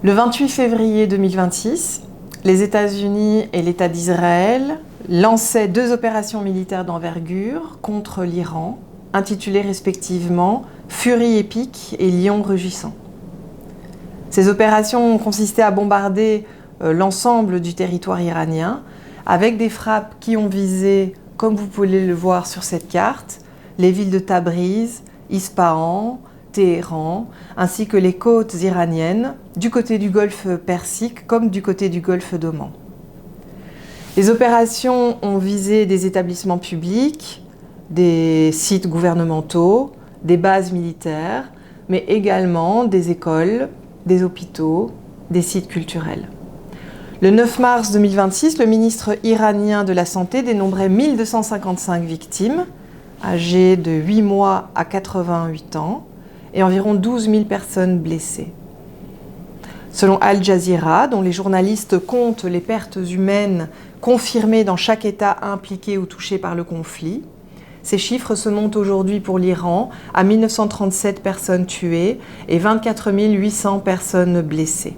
Le 28 février 2026, les États-Unis et l'État d'Israël lançaient 2 opérations militaires d'envergure contre l'Iran, intitulées respectivement Furie épique et Lion rugissant. Ces opérations ont consisté à bombarder l'ensemble du territoire iranien avec des frappes qui ont visé, comme vous pouvez le voir sur cette carte, les villes de Tabriz, Ispahan, Téhéran, ainsi que les côtes iraniennes, du côté du golfe Persique comme du côté du golfe d'Oman. Les opérations ont visé des établissements publics, des sites gouvernementaux, des bases militaires, mais également des écoles, des hôpitaux, des sites culturels. Le 9 mars 2026, le ministre iranien de la Santé dénombrait 1255 victimes, âgées de 8 mois à 88 ans, et environ 12 000 personnes blessées. Selon Al Jazeera, dont les journalistes comptent les pertes humaines confirmées dans chaque État impliqué ou touché par le conflit, ces chiffres se montent aujourd'hui pour l'Iran à 1937 personnes tuées et 24 800 personnes blessées.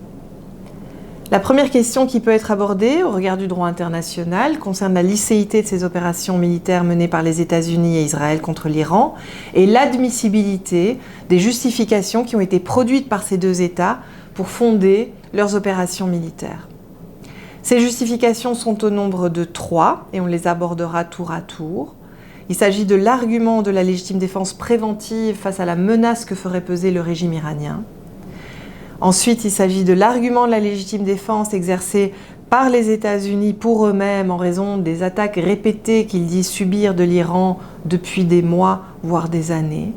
La première question qui peut être abordée au regard du droit international concerne la licéité de ces opérations militaires menées par les États-Unis et Israël contre l'Iran et l'admissibilité des justifications qui ont été produites par ces 2 États pour fonder leurs opérations militaires. Ces justifications sont au nombre de 3 et on les abordera tour à tour. Il s'agit de l'argument de la légitime défense préventive face à la menace que ferait peser le régime iranien. Ensuite, il s'agit de l'argument de la légitime défense exercée par les États-Unis pour eux-mêmes en raison des attaques répétées qu'ils disent subir de l'Iran depuis des mois, voire des années.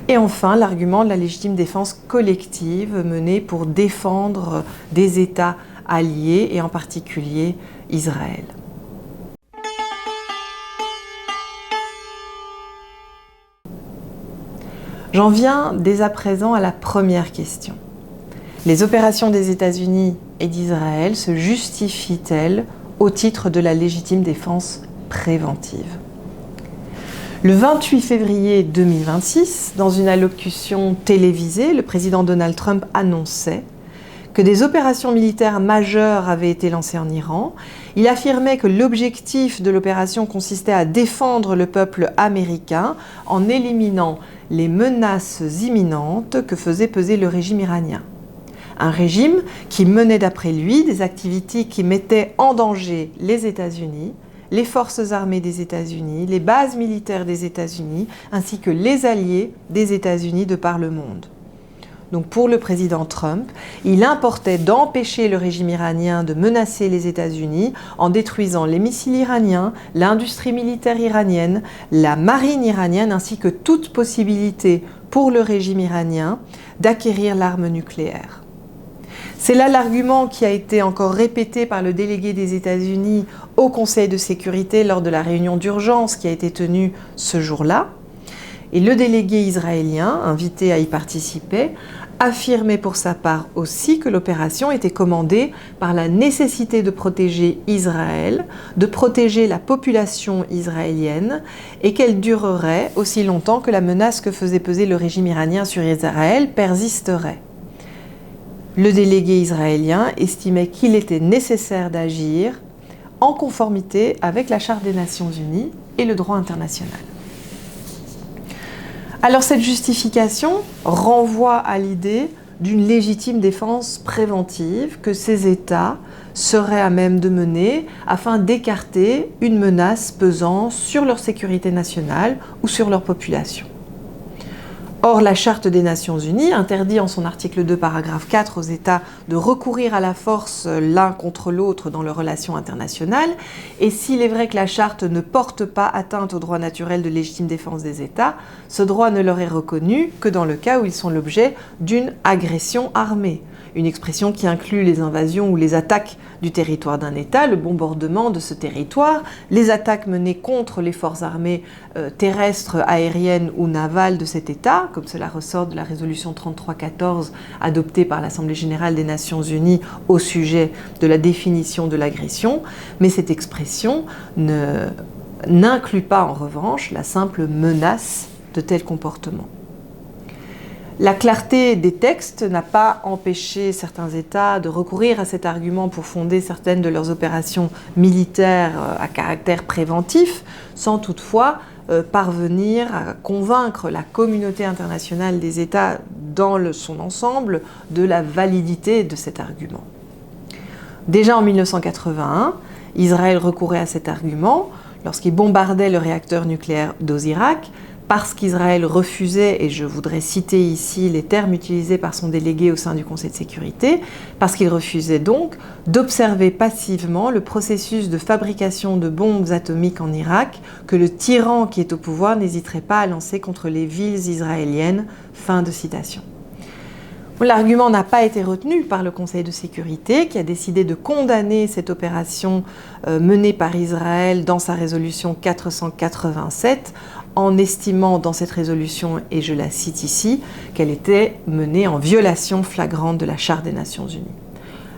Et enfin, l'argument de la légitime défense collective menée pour défendre des États alliés et en particulier Israël. J'en viens dès à présent à la première question. Les opérations des États-Unis et d'Israël se justifient-elles au titre de la légitime défense préventive ? Le 28 février 2026, dans une allocution télévisée, le président Donald Trump annonçait que des opérations militaires majeures avaient été lancées en Iran. Il affirmait que l'objectif de l'opération consistait à défendre le peuple américain en éliminant les menaces imminentes que faisait peser le régime iranien. Un régime qui menait d'après lui des activités qui mettaient en danger les États-Unis, les forces armées des États-Unis, les bases militaires des États-Unis, ainsi que les alliés des États-Unis de par le monde. Donc pour le président Trump, il importait d'empêcher le régime iranien de menacer les États-Unis en détruisant les missiles iraniens, l'industrie militaire iranienne, la marine iranienne, ainsi que toute possibilité pour le régime iranien d'acquérir l'arme nucléaire. C'est là l'argument qui a été encore répété par le délégué des États-Unis au Conseil de sécurité lors de la réunion d'urgence qui a été tenue ce jour-là. Et le délégué israélien, invité à y participer, affirmait pour sa part aussi que l'opération était commandée par la nécessité de protéger Israël, de protéger la population israélienne et qu'elle durerait aussi longtemps que la menace que faisait peser le régime iranien sur Israël persisterait. Le délégué israélien estimait qu'il était nécessaire d'agir en conformité avec la Charte des Nations Unies et le droit international. Alors cette justification renvoie à l'idée d'une légitime défense préventive que ces États seraient à même de mener afin d'écarter une menace pesant sur leur sécurité nationale ou sur leur population. Or, la Charte des Nations Unies interdit en son article 2, paragraphe 4 aux États de recourir à la force l'un contre l'autre dans leurs relations internationales. Et s'il est vrai que la Charte ne porte pas atteinte au droit naturel de légitime défense des États, ce droit ne leur est reconnu que dans le cas où ils sont l'objet d'une agression armée. Une expression qui inclut les invasions ou les attaques du territoire d'un État, le bombardement de ce territoire, les attaques menées contre les forces armées terrestres, aériennes ou navales de cet État, comme cela ressort de la résolution 3314 adoptée par l'Assemblée générale des Nations unies au sujet de la définition de l'agression, mais cette expression n'inclut pas en revanche la simple menace de tels comportements. La clarté des textes n'a pas empêché certains États de recourir à cet argument pour fonder certaines de leurs opérations militaires à caractère préventif, sans toutefois parvenir à convaincre la communauté internationale des États dans son ensemble de la validité de cet argument. Déjà en 1981, Israël recourait à cet argument lorsqu'il bombardait le réacteur nucléaire d'Osirak, parce qu'Israël refusait, et je voudrais citer ici les termes utilisés par son délégué au sein du Conseil de sécurité, parce qu'il refusait donc d'observer passivement le processus de fabrication de bombes atomiques en Irak que le tyran qui est au pouvoir n'hésiterait pas à lancer contre les villes israéliennes. Fin de citation. L'argument n'a pas été retenu par le Conseil de sécurité qui a décidé de condamner cette opération menée par Israël dans sa résolution 487 en estimant dans cette résolution, et je la cite ici, qu'elle était menée en violation flagrante de la Charte des Nations Unies.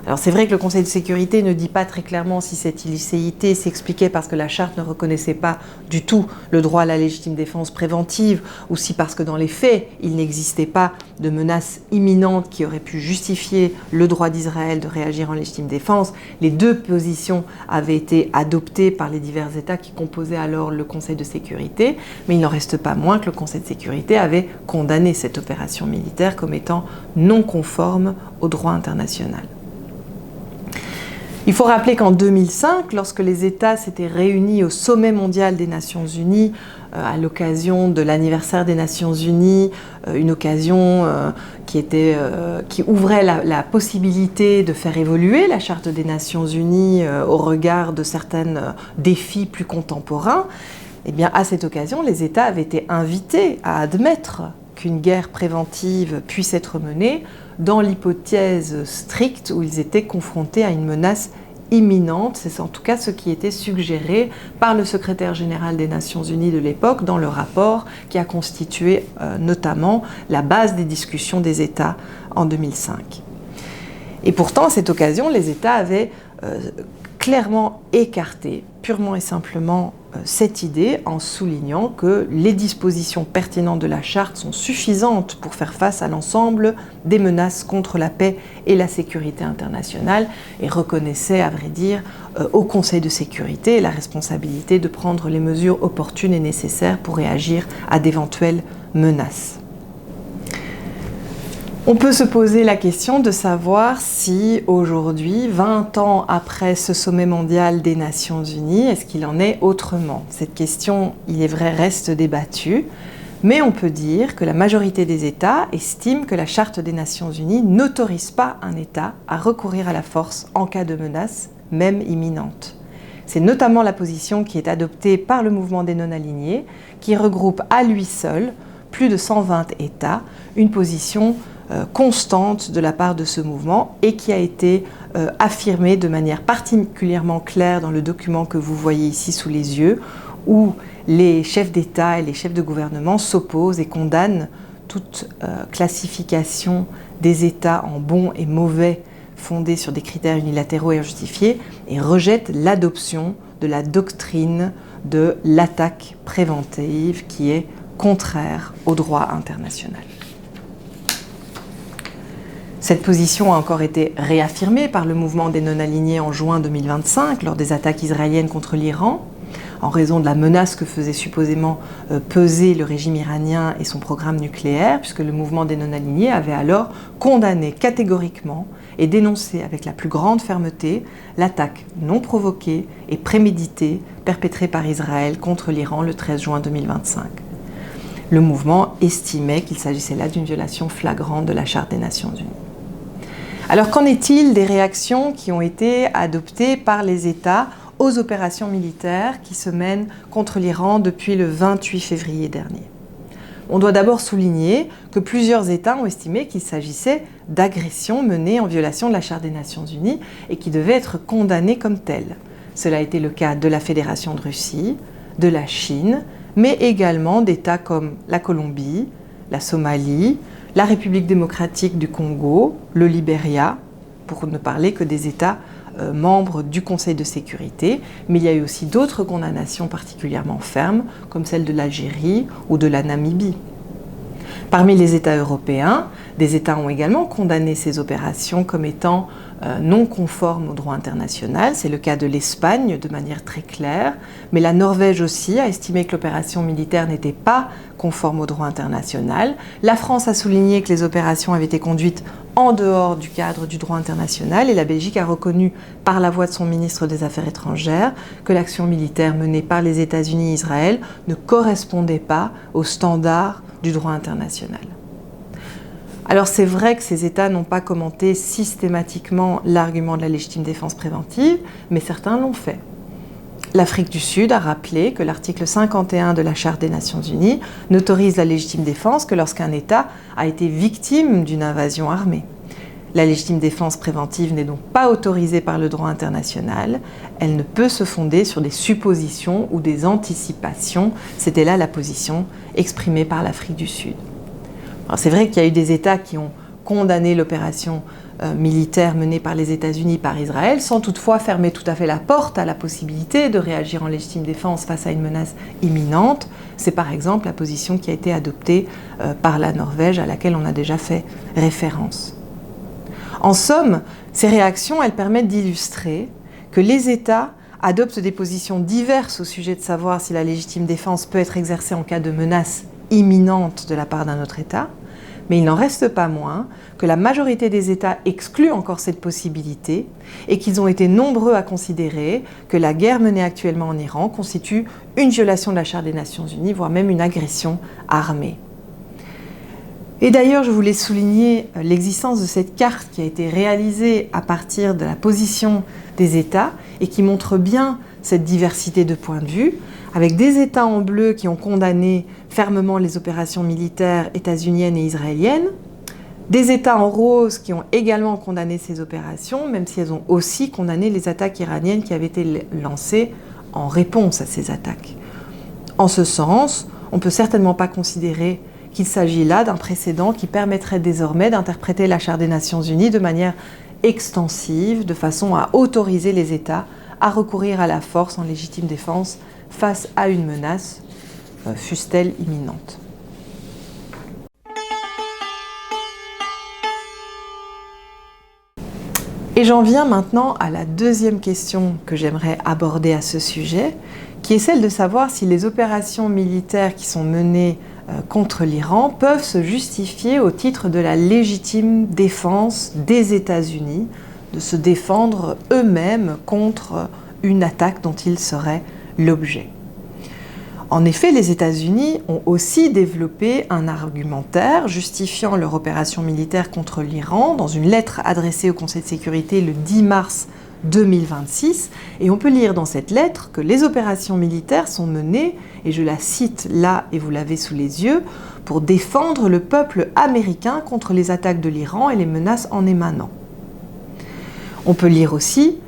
Alors c'est vrai que le Conseil de sécurité ne dit pas très clairement si cette illicéité s'expliquait parce que la Charte ne reconnaissait pas du tout le droit à la légitime défense préventive ou si parce que dans les faits, il n'existait pas de menace imminente qui aurait pu justifier le droit d'Israël de réagir en légitime défense. Les deux positions avaient été adoptées par les divers États qui composaient alors le Conseil de sécurité, mais il n'en reste pas moins que le Conseil de sécurité avait condamné cette opération militaire comme étant non conforme au droit international. Il faut rappeler qu'en 2005, lorsque les États s'étaient réunis au sommet mondial des Nations Unies, à l'occasion de l'anniversaire des Nations Unies, une occasion qui ouvrait la possibilité de faire évoluer la Charte des Nations Unies au regard de certains défis plus contemporains, eh bien, à cette occasion, les États avaient été invités à admettre qu'une guerre préventive puisse être menée dans l'hypothèse stricte où ils étaient confrontés à une menace imminente. C'est en tout cas ce qui était suggéré par le secrétaire général des Nations Unies de l'époque dans le rapport qui a constitué notamment la base des discussions des États en 2005. Et pourtant, à cette occasion, les États avaient clairement écarté purement et simplement cette idée en soulignant que les dispositions pertinentes de la Charte sont suffisantes pour faire face à l'ensemble des menaces contre la paix et la sécurité internationale et reconnaissaient, à vrai dire, au Conseil de sécurité la responsabilité de prendre les mesures opportunes et nécessaires pour réagir à d'éventuelles menaces. On peut se poser la question de savoir si aujourd'hui, 20 ans après ce sommet mondial des Nations Unies, est-ce qu'il en est autrement ? Cette question, il est vrai, reste débattue, mais on peut dire que la majorité des États estiment que la Charte des Nations Unies n'autorise pas un État à recourir à la force en cas de menace, même imminente. C'est notamment la position qui est adoptée par le mouvement des non-alignés, qui regroupe à lui seul plus de 120 États, une position constante de la part de ce mouvement et qui a été affirmée de manière particulièrement claire dans le document que vous voyez ici sous les yeux, où les chefs d'État et les chefs de gouvernement s'opposent et condamnent toute classification des États en bons et mauvais fondés sur des critères unilatéraux et injustifiés et rejettent l'adoption de la doctrine de l'attaque préventive qui est contraire au droit international. Cette position a encore été réaffirmée par le mouvement des non-alignés en juin 2025 lors des attaques israéliennes contre l'Iran, en raison de la menace que faisait supposément peser le régime iranien et son programme nucléaire, puisque le mouvement des non-alignés avait alors condamné catégoriquement et dénoncé avec la plus grande fermeté l'attaque non provoquée et préméditée perpétrée par Israël contre l'Iran le 13 juin 2025. Le mouvement estimait qu'il s'agissait là d'une violation flagrante de la Charte des Nations Unies. Alors qu'en est-il des réactions qui ont été adoptées par les États aux opérations militaires qui se mènent contre l'Iran depuis le 28 février dernier ? On doit d'abord souligner que plusieurs États ont estimé qu'il s'agissait d'agressions menées en violation de la Charte des Nations Unies et qui devaient être condamnées comme telles. Cela a été le cas de la Fédération de Russie, de la Chine, mais également d'États comme la Colombie, la Somalie, la République démocratique du Congo, le Libéria, pour ne parler que des États membres du Conseil de sécurité, mais il y a eu aussi d'autres condamnations particulièrement fermes, comme celle de l'Algérie ou de la Namibie. Parmi les États européens, des États ont également condamné ces opérations comme étant non conformes au droit international. C'est le cas de l'Espagne de manière très claire, mais la Norvège aussi a estimé que l'opération militaire n'était pas conforme au droit international. La France a souligné que les opérations avaient été conduites en dehors du cadre du droit international et la Belgique a reconnu par la voix de son ministre des Affaires étrangères que l'action militaire menée par les États-Unis et Israël ne correspondait pas aux standards du droit international. Alors c'est vrai que ces États n'ont pas commenté systématiquement l'argument de la légitime défense préventive, mais certains l'ont fait. L'Afrique du Sud a rappelé que l'article 51 de la Charte des Nations Unies n'autorise la légitime défense que lorsqu'un État a été victime d'une invasion armée. La légitime défense préventive n'est donc pas autorisée par le droit international. Elle ne peut se fonder sur des suppositions ou des anticipations. C'était là la position exprimée par l'Afrique du Sud. Alors c'est vrai qu'il y a eu des États qui ont condamné l'opération militaire menée par les États-Unis par Israël, sans toutefois fermer tout à fait la porte à la possibilité de réagir en légitime défense face à une menace imminente. C'est par exemple la position qui a été adoptée par la Norvège, à laquelle on a déjà fait référence. En somme, ces réactions, elles permettent d'illustrer que les États adoptent des positions diverses au sujet de savoir si la légitime défense peut être exercée en cas de menace imminente de la part d'un autre État, mais il n'en reste pas moins que la majorité des États excluent encore cette possibilité et qu'ils ont été nombreux à considérer que la guerre menée actuellement en Iran constitue une violation de la Charte des Nations Unies, voire même une agression armée. Et d'ailleurs, je voulais souligner l'existence de cette carte qui a été réalisée à partir de la position des États et qui montre bien cette diversité de points de vue, avec des États en bleu qui ont condamné fermement les opérations militaires états-uniennes et israéliennes, des États en rose qui ont également condamné ces opérations, même si elles ont aussi condamné les attaques iraniennes qui avaient été lancées en réponse à ces attaques. En ce sens, on ne peut certainement pas considérer qu'il s'agit là d'un précédent qui permettrait désormais d'interpréter la Charte des Nations Unies de manière extensive, de façon à autoriser les États à recourir à la force en légitime défense face à une menace, fût-elle imminente. Et j'en viens maintenant à la deuxième question que j'aimerais aborder à ce sujet, qui est celle de savoir si les opérations militaires qui sont menées contre l'Iran peuvent se justifier au titre de la légitime défense des États-Unis, de se défendre eux-mêmes contre une attaque dont ils seraient l'objet. En effet, les États-Unis ont aussi développé un argumentaire justifiant leur opération militaire contre l'Iran dans une lettre adressée au Conseil de sécurité le 10 mars 2026. Et on peut lire dans cette lettre que les opérations militaires sont menées, et je la cite là et vous l'avez sous les yeux, pour défendre le peuple américain contre les attaques de l'Iran et les menaces en émanant. On peut lire aussi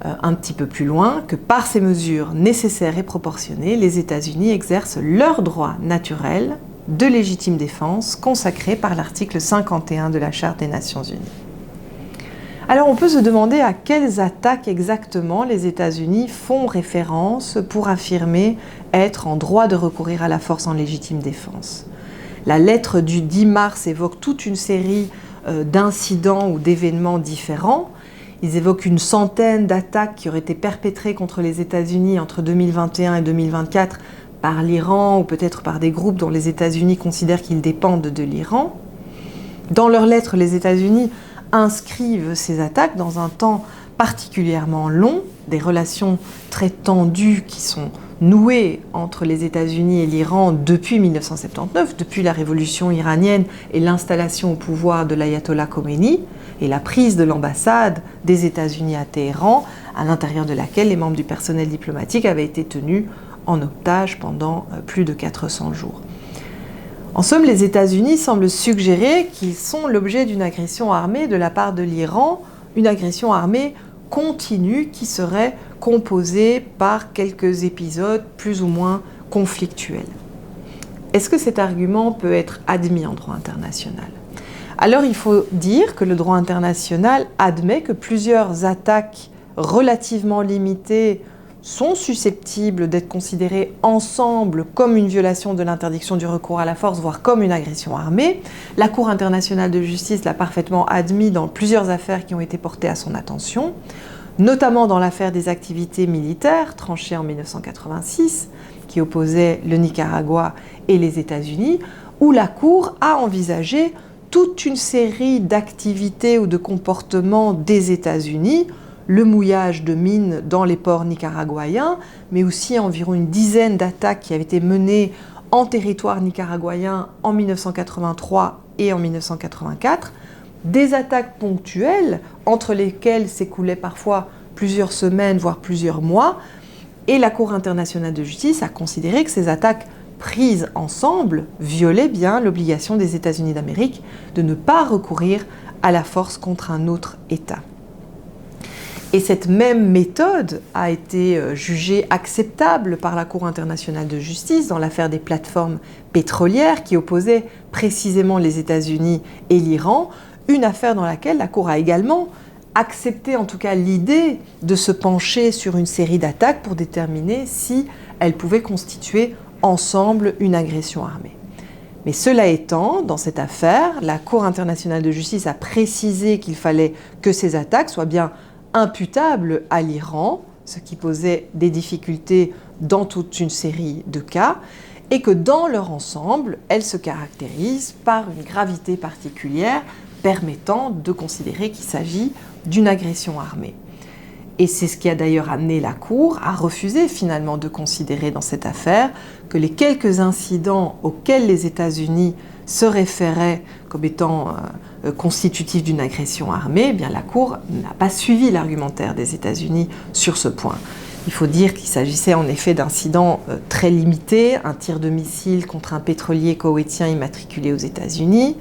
un petit peu plus loin, que par ces mesures nécessaires et proportionnées, les États-Unis exercent leur droit naturel de légitime défense consacré par l'article 51 de la Charte des Nations Unies. Alors on peut se demander à quelles attaques exactement les États-Unis font référence pour affirmer être en droit de recourir à la force en légitime défense. La lettre du 10 mars évoque toute une série d'incidents ou d'événements différents. Ils évoquent une centaine d'attaques qui auraient été perpétrées contre les États-Unis entre 2021 et 2024 par l'Iran ou peut-être par des groupes dont les États-Unis considèrent qu'ils dépendent de l'Iran. Dans leur lettre, les États-Unis inscrivent ces attaques dans un temps particulièrement long, des relations très tendues qui sont nouées entre les États-Unis et l'Iran depuis 1979, depuis la révolution iranienne et l'installation au pouvoir de l'ayatollah Khomeini, et la prise de l'ambassade des États-Unis à Téhéran, à l'intérieur de laquelle les membres du personnel diplomatique avaient été tenus en otage pendant plus de 400 jours. En somme, les États-Unis semblent suggérer qu'ils sont l'objet d'une agression armée de la part de l'Iran, une agression armée continue qui serait composée par quelques épisodes plus ou moins conflictuels. Est-ce que cet argument peut être admis en droit international ? Alors il faut dire que le droit international admet que plusieurs attaques relativement limitées sont susceptibles d'être considérés ensemble comme une violation de l'interdiction du recours à la force, voire comme une agression armée. La Cour internationale de justice l'a parfaitement admis dans plusieurs affaires qui ont été portées à son attention, notamment dans l'affaire des activités militaires tranchée en 1986, qui opposait le Nicaragua et les États-Unis, où la Cour a envisagé toute une série d'activités ou de comportements des États-Unis, le mouillage de mines dans les ports nicaraguayens, mais aussi environ une dizaine d'attaques qui avaient été menées en territoire nicaraguayen en 1983 et en 1984, des attaques ponctuelles entre lesquelles s'écoulaient parfois plusieurs semaines, voire plusieurs mois, et la Cour internationale de justice a considéré que ces attaques prises ensemble violaient bien l'obligation des États-Unis d'Amérique de ne pas recourir à la force contre un autre État. Et cette même méthode a été jugée acceptable par la Cour internationale de justice dans l'affaire des plateformes pétrolières qui opposaient précisément les États-Unis et l'Iran, une affaire dans laquelle la Cour a également accepté en tout cas l'idée de se pencher sur une série d'attaques pour déterminer si elles pouvaient constituer ensemble une agression armée. Mais cela étant, dans cette affaire, la Cour internationale de justice a précisé qu'il fallait que ces attaques soient bien imputables à l'Iran, ce qui posait des difficultés dans toute une série de cas, et que dans leur ensemble, elles se caractérisent par une gravité particulière permettant de considérer qu'il s'agit d'une agression armée. Et c'est ce qui a d'ailleurs amené la Cour à refuser finalement de considérer dans cette affaire que les quelques incidents auxquels les États-Unis se référaient comme étant constitutifs d'une agression armée, eh bien la Cour n'a pas suivi l'argumentaire des États-Unis sur ce point. Il faut dire qu'il s'agissait en effet d'incidents très limités, un tir de missile contre un pétrolier koweïtien immatriculé aux États-Unis,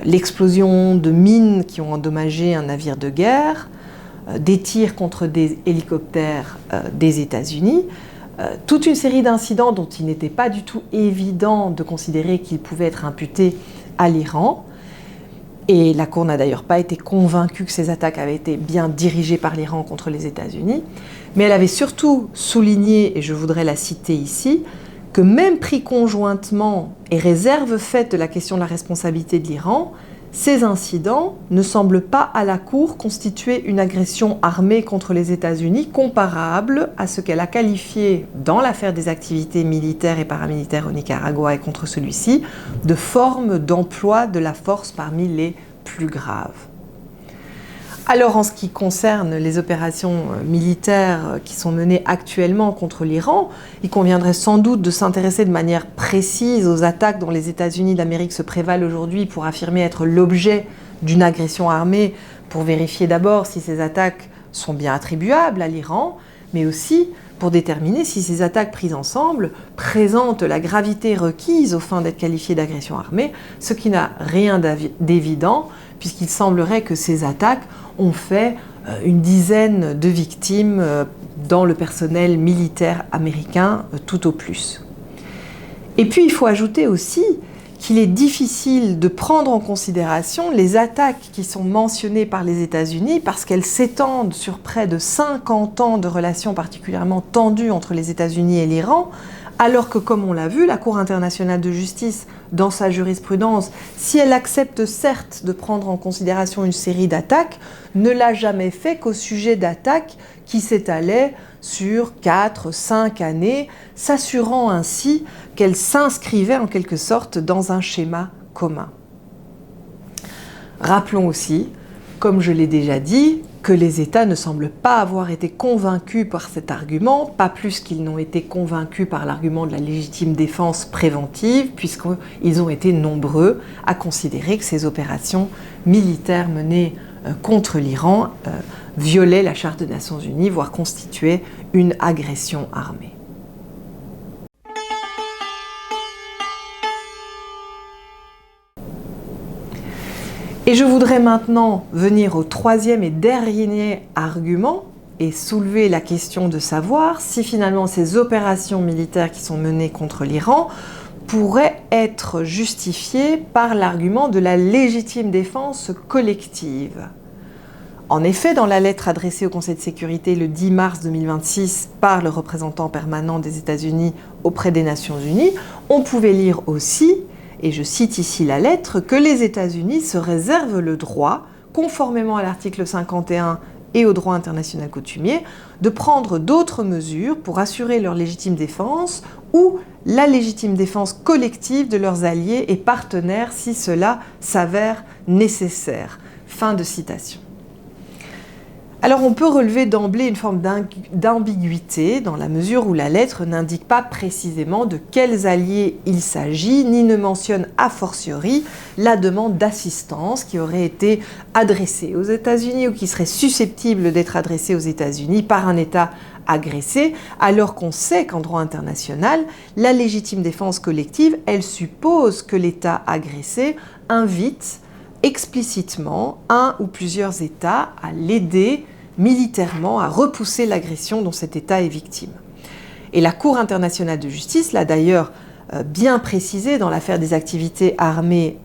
l'explosion de mines qui ont endommagé un navire de guerre, des tirs contre des hélicoptères des États-Unis, toute une série d'incidents dont il n'était pas du tout évident de considérer qu'ils pouvaient être imputés à l'Iran. Et la Cour n'a d'ailleurs pas été convaincue que ces attaques avaient été bien dirigées par l'Iran contre les États-Unis, mais elle avait surtout souligné, et je voudrais la citer ici, que même pris conjointement et réserve faite de la question de la responsabilité de l'Iran, ces incidents ne semblent pas à la Cour constituer une agression armée contre les États-Unis comparable à ce qu'elle a qualifié dans l'affaire des activités militaires et paramilitaires au Nicaragua et contre celui-ci de forme d'emploi de la force parmi les plus graves. Alors en ce qui concerne les opérations militaires qui sont menées actuellement contre l'Iran, il conviendrait sans doute de s'intéresser de manière précise aux attaques dont les États-Unis d'Amérique se prévalent aujourd'hui pour affirmer être l'objet d'une agression armée, pour vérifier d'abord si ces attaques sont bien attribuables à l'Iran, mais aussi pour déterminer si ces attaques prises ensemble présentent la gravité requise aux fins d'être qualifiées d'agression armée, ce qui n'a rien d'évident, puisqu'il semblerait que ces attaques ont fait une dizaine de victimes dans le personnel militaire américain tout au plus. Et puis il faut ajouter aussi qu'il est difficile de prendre en considération les attaques qui sont mentionnées par les États-Unis parce qu'elles s'étendent sur près de 50 ans de relations particulièrement tendues entre les États-Unis et l'Iran, alors que, comme on l'a vu, la Cour internationale de justice, dans sa jurisprudence, si elle accepte certes de prendre en considération une série d'attaques, ne l'a jamais fait qu'au sujet d'attaques qui s'étalaient sur 4-5 années, s'assurant ainsi qu'elles s'inscrivaient en quelque sorte dans un schéma commun. Rappelons aussi, comme je l'ai déjà dit, que les États ne semblent pas avoir été convaincus par cet argument, pas plus qu'ils n'ont été convaincus par l'argument de la légitime défense préventive, puisqu'ils ont été nombreux à considérer que ces opérations militaires menées contre l'Iran violaient la Charte des Nations Unies, voire constituaient une agression armée. Et je voudrais maintenant venir au troisième et dernier argument et soulever la question de savoir si finalement ces opérations militaires qui sont menées contre l'Iran pourraient être justifiées par l'argument de la légitime défense collective. En effet, dans la lettre adressée au Conseil de sécurité le 10 mars 2026 par le représentant permanent des États-Unis auprès des Nations Unies, on pouvait lire aussi, et je cite ici la lettre, que les États-Unis se réservent le droit, conformément à l'article 51 et au droit international coutumier, de prendre d'autres mesures pour assurer leur légitime défense ou la légitime défense collective de leurs alliés et partenaires si cela s'avère nécessaire. Fin de citation. Alors on peut relever d'emblée une forme d'ambiguïté dans la mesure où la lettre n'indique pas précisément de quels alliés il s'agit, ni ne mentionne a fortiori la demande d'assistance qui aurait été adressée aux États-Unis ou qui serait susceptible d'être adressée aux États-Unis par un État agressé, alors qu'on sait qu'en droit international, la légitime défense collective, elle suppose que l'État agressé invite explicitement un ou plusieurs États à l'aider militairement à repousser l'agression dont cet État est victime. Et la Cour internationale de justice l'a d'ailleurs bien précisé dans l'affaire des activités armées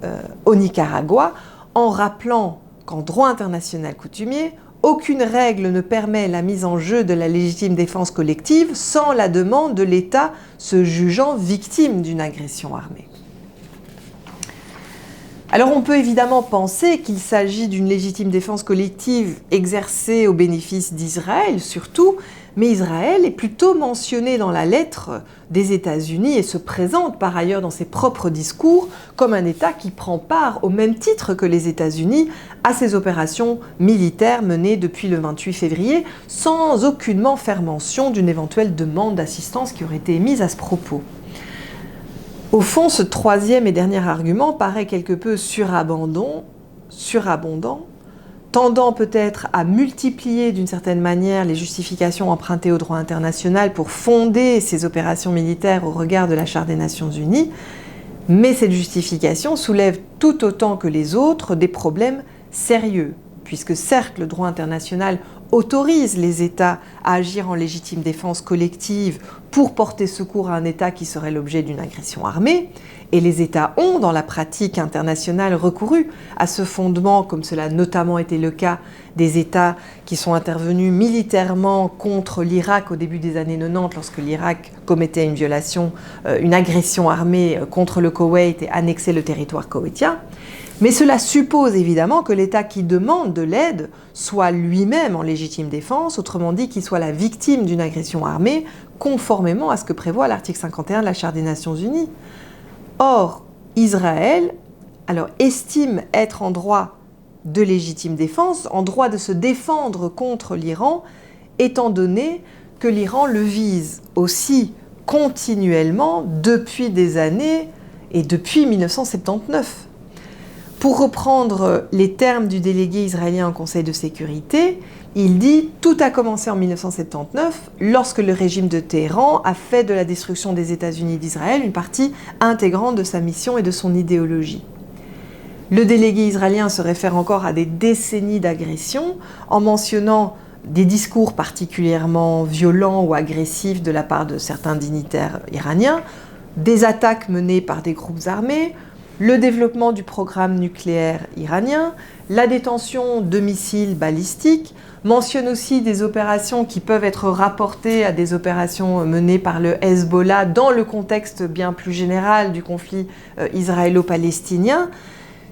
au Nicaragua, en rappelant qu'en droit international coutumier, aucune règle ne permet la mise en jeu de la légitime défense collective sans la demande de l'État se jugeant victime d'une agression armée. Alors on peut évidemment penser qu'il s'agit d'une légitime défense collective exercée au bénéfice d'Israël surtout, mais Israël est plutôt mentionné dans la lettre des États-Unis et se présente par ailleurs dans ses propres discours comme un État qui prend part au même titre que les États-Unis à ces opérations militaires menées depuis le 28 février sans aucunement faire mention d'une éventuelle demande d'assistance qui aurait été émise à ce propos. Au fond, ce troisième et dernier argument paraît quelque peu surabondant, tendant peut-être à multiplier d'une certaine manière les justifications empruntées au droit international pour fonder ces opérations militaires au regard de la Charte des Nations Unies, mais cette justification soulève tout autant que les autres des problèmes sérieux, puisque certes le droit international autorise les États à agir en légitime défense collective pour porter secours à un État qui serait l'objet d'une agression armée, et les États ont, dans la pratique internationale, recouru à ce fondement, comme cela a notamment été le cas des États qui sont intervenus militairement contre l'Irak au début des années 90, lorsque l'Irak commettait une violation, une agression armée contre le Koweït et annexait le territoire koweïtien. Mais cela suppose évidemment que l'État qui demande de l'aide soit lui-même en légitime défense, autrement dit qu'il soit la victime d'une agression armée, conformément à ce que prévoit l'article 51 de la Charte des Nations Unies. Or, Israël estime être en droit de légitime défense, en droit de se défendre contre l'Iran, étant donné que l'Iran le vise aussi continuellement depuis des années et depuis 1979. Pour reprendre les termes du délégué israélien au Conseil de sécurité, il dit « Tout a commencé en 1979 lorsque le régime de Téhéran a fait de la destruction des États-Unis d'Israël une partie intégrante de sa mission et de son idéologie. » Le délégué israélien se réfère encore à des décennies d'agressions en mentionnant des discours particulièrement violents ou agressifs de la part de certains dignitaires iraniens, des attaques menées par des groupes armés, le développement du programme nucléaire iranien, la détention de missiles balistiques, mentionne aussi des opérations qui peuvent être rapportées à des opérations menées par le Hezbollah dans le contexte bien plus général du conflit israélo-palestinien.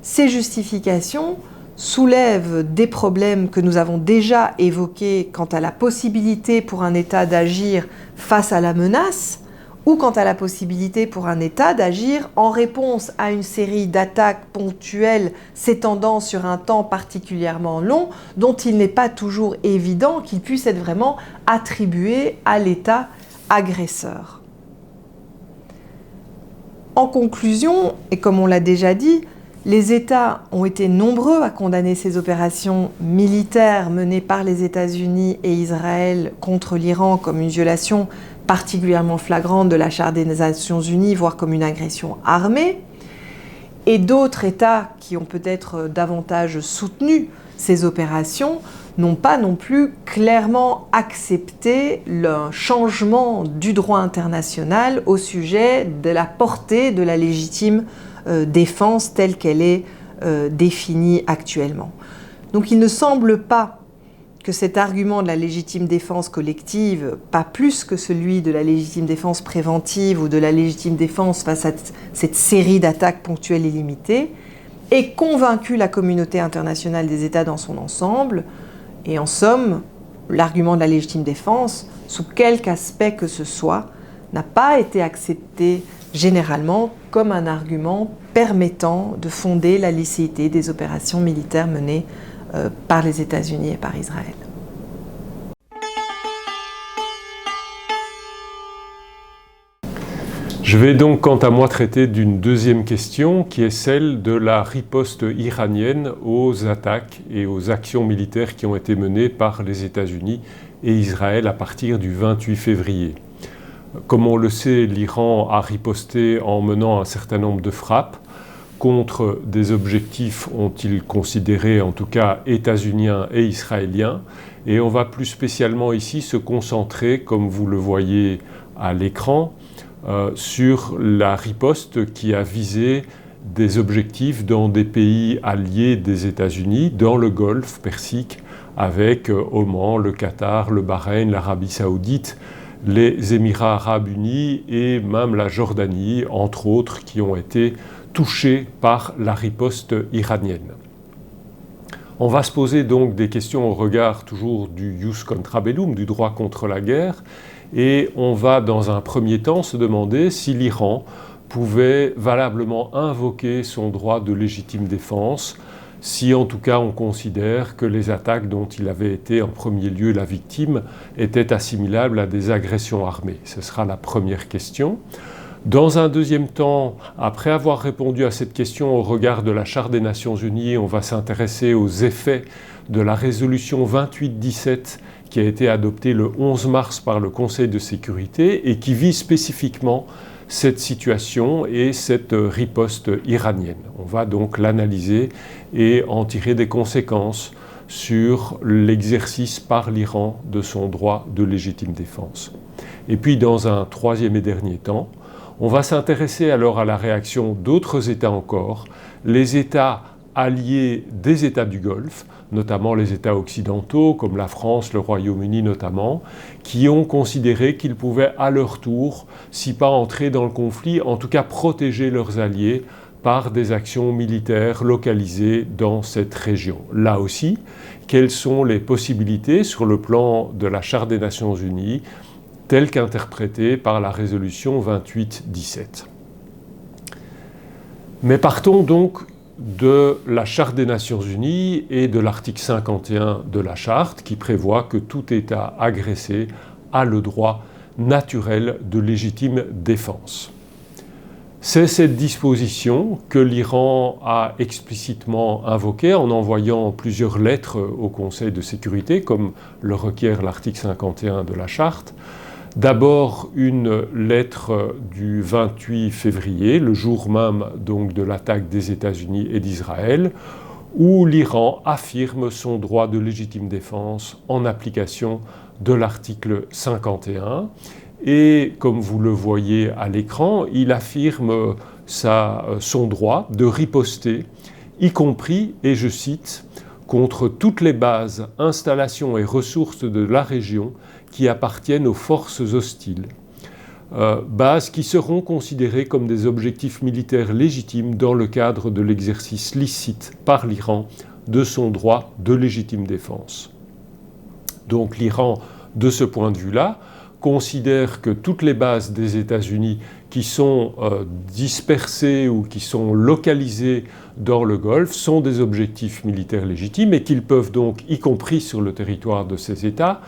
Ces justifications soulèvent des problèmes que nous avons déjà évoqués quant à la possibilité pour un État d'agir face à la menace, ou quant à la possibilité pour un État d'agir en réponse à une série d'attaques ponctuelles s'étendant sur un temps particulièrement long, dont il n'est pas toujours évident qu'il puisse être vraiment attribué à l'État agresseur. En conclusion, et comme on l'a déjà dit, les États ont été nombreux à condamner ces opérations militaires menées par les États-Unis et Israël contre l'Iran comme une violation particulièrement flagrante de la Charte des Nations Unies, voire comme une agression armée. Et d'autres États qui ont peut-être davantage soutenu ces opérations n'ont pas non plus clairement accepté le changement du droit international au sujet de la portée de la légitime défense telle qu'elle est définie actuellement. Donc il ne semble pas que cet argument de la légitime défense collective, pas plus que celui de la légitime défense préventive ou de la légitime défense face à cette série d'attaques ponctuelles et limitées, ait convaincu la communauté internationale des États dans son ensemble. Et en somme, l'argument de la légitime défense, sous quelque aspect que ce soit, n'a pas été accepté généralement comme un argument permettant de fonder la licéité des opérations militaires menées par les États-Unis et par Israël. Je vais donc quant à moi traiter d'une deuxième question qui est celle de la riposte iranienne aux attaques et aux actions militaires qui ont été menées par les États-Unis et Israël à partir du 28 février. Comme on le sait, l'Iran a riposté en menant un certain nombre de frappes contre des objectifs, ont-ils considéré en tout cas états-uniens et israéliens, et on va plus spécialement ici se concentrer, comme vous le voyez à l'écran, sur la riposte qui a visé des objectifs dans des pays alliés des États-Unis, dans le Golfe Persique, avec Oman, le Qatar, le Bahreïn, l'Arabie Saoudite, les Émirats Arabes Unis et même la Jordanie, entre autres, qui ont été touchés par la riposte iranienne. On va se poser donc des questions au regard toujours du jus contra bellum, du droit contre la guerre, et on va dans un premier temps se demander si l'Iran pouvait valablement invoquer son droit de légitime défense, si en tout cas on considère que les attaques dont il avait été en premier lieu la victime étaient assimilables à des agressions armées. Ce sera la première question. Dans un deuxième temps, après avoir répondu à cette question au regard de la Charte des Nations Unies, on va s'intéresser aux effets de la résolution 2817 qui a été adoptée le 11 mars par le Conseil de sécurité et qui vise spécifiquement cette situation et cette riposte iranienne. On va donc l'analyser et en tirer des conséquences sur l'exercice par l'Iran de son droit de légitime défense. Et puis dans un troisième et dernier temps, on va s'intéresser alors à la réaction d'autres États encore, les États alliés des États du Golfe, notamment les États occidentaux, comme la France, le Royaume-Uni notamment, qui ont considéré qu'ils pouvaient à leur tour, si pas entrer dans le conflit, en tout cas protéger leurs alliés par des actions militaires localisées dans cette région. Là aussi, quelles sont les possibilités sur le plan de la Charte des Nations Unies, telle qu'interprétée par la résolution 2817. Mais partons donc de la Charte des Nations Unies et de l'article 51 de la Charte qui prévoit que tout État agressé a le droit naturel de légitime défense. C'est cette disposition que l'Iran a explicitement invoquée en envoyant plusieurs lettres au Conseil de sécurité, comme le requiert l'article 51 de la Charte. D'abord une lettre du 28 février, le jour même donc de l'attaque des États-Unis et d'Israël, où l'Iran affirme son droit de légitime défense en application de l'article 51. Et comme vous le voyez à l'écran, il affirme son droit de riposter, y compris, et je cite, contre toutes les bases, installations et ressources de la région qui appartiennent aux forces hostiles, bases qui seront considérées comme des objectifs militaires légitimes dans le cadre de l'exercice licite par l'Iran de son droit de légitime défense. Donc l'Iran, de ce point de vue-là, considère que toutes les bases des États-Unis qui sont dispersées ou qui sont localisées dans le Golfe sont des objectifs militaires légitimes et qu'ils peuvent donc, y compris sur le territoire de ces États,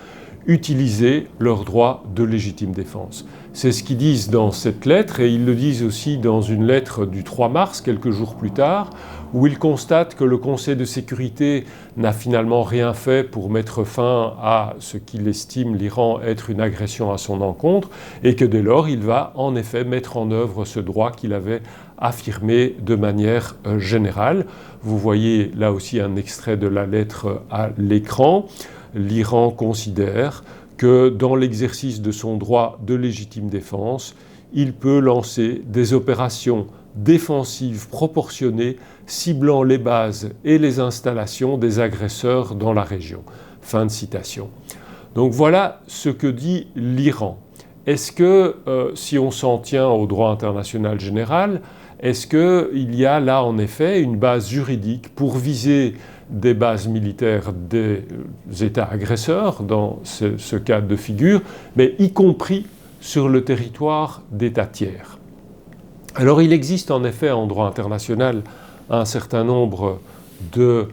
utiliser leur droit de légitime défense. C'est ce qu'ils disent dans cette lettre et ils le disent aussi dans une lettre du 3 mars, quelques jours plus tard, où ils constatent que le Conseil de sécurité n'a finalement rien fait pour mettre fin à ce qu'il estime l'Iran être une agression à son encontre et que dès lors il va en effet mettre en œuvre ce droit qu'il avait affirmé de manière générale. Vous voyez là aussi un extrait de la lettre à l'écran. L'Iran considère que dans l'exercice de son droit de légitime défense, il peut lancer des opérations défensives proportionnées ciblant les bases et les installations des agresseurs dans la région. Fin de citation. Donc voilà ce que dit l'Iran. Est-ce que, si on s'en tient au droit international général, est-ce qu'il y a là en effet une base juridique pour viser des bases militaires des États agresseurs, dans ce cas de figure, mais y compris sur le territoire d'États tiers? Alors il existe en effet en droit international un certain nombre de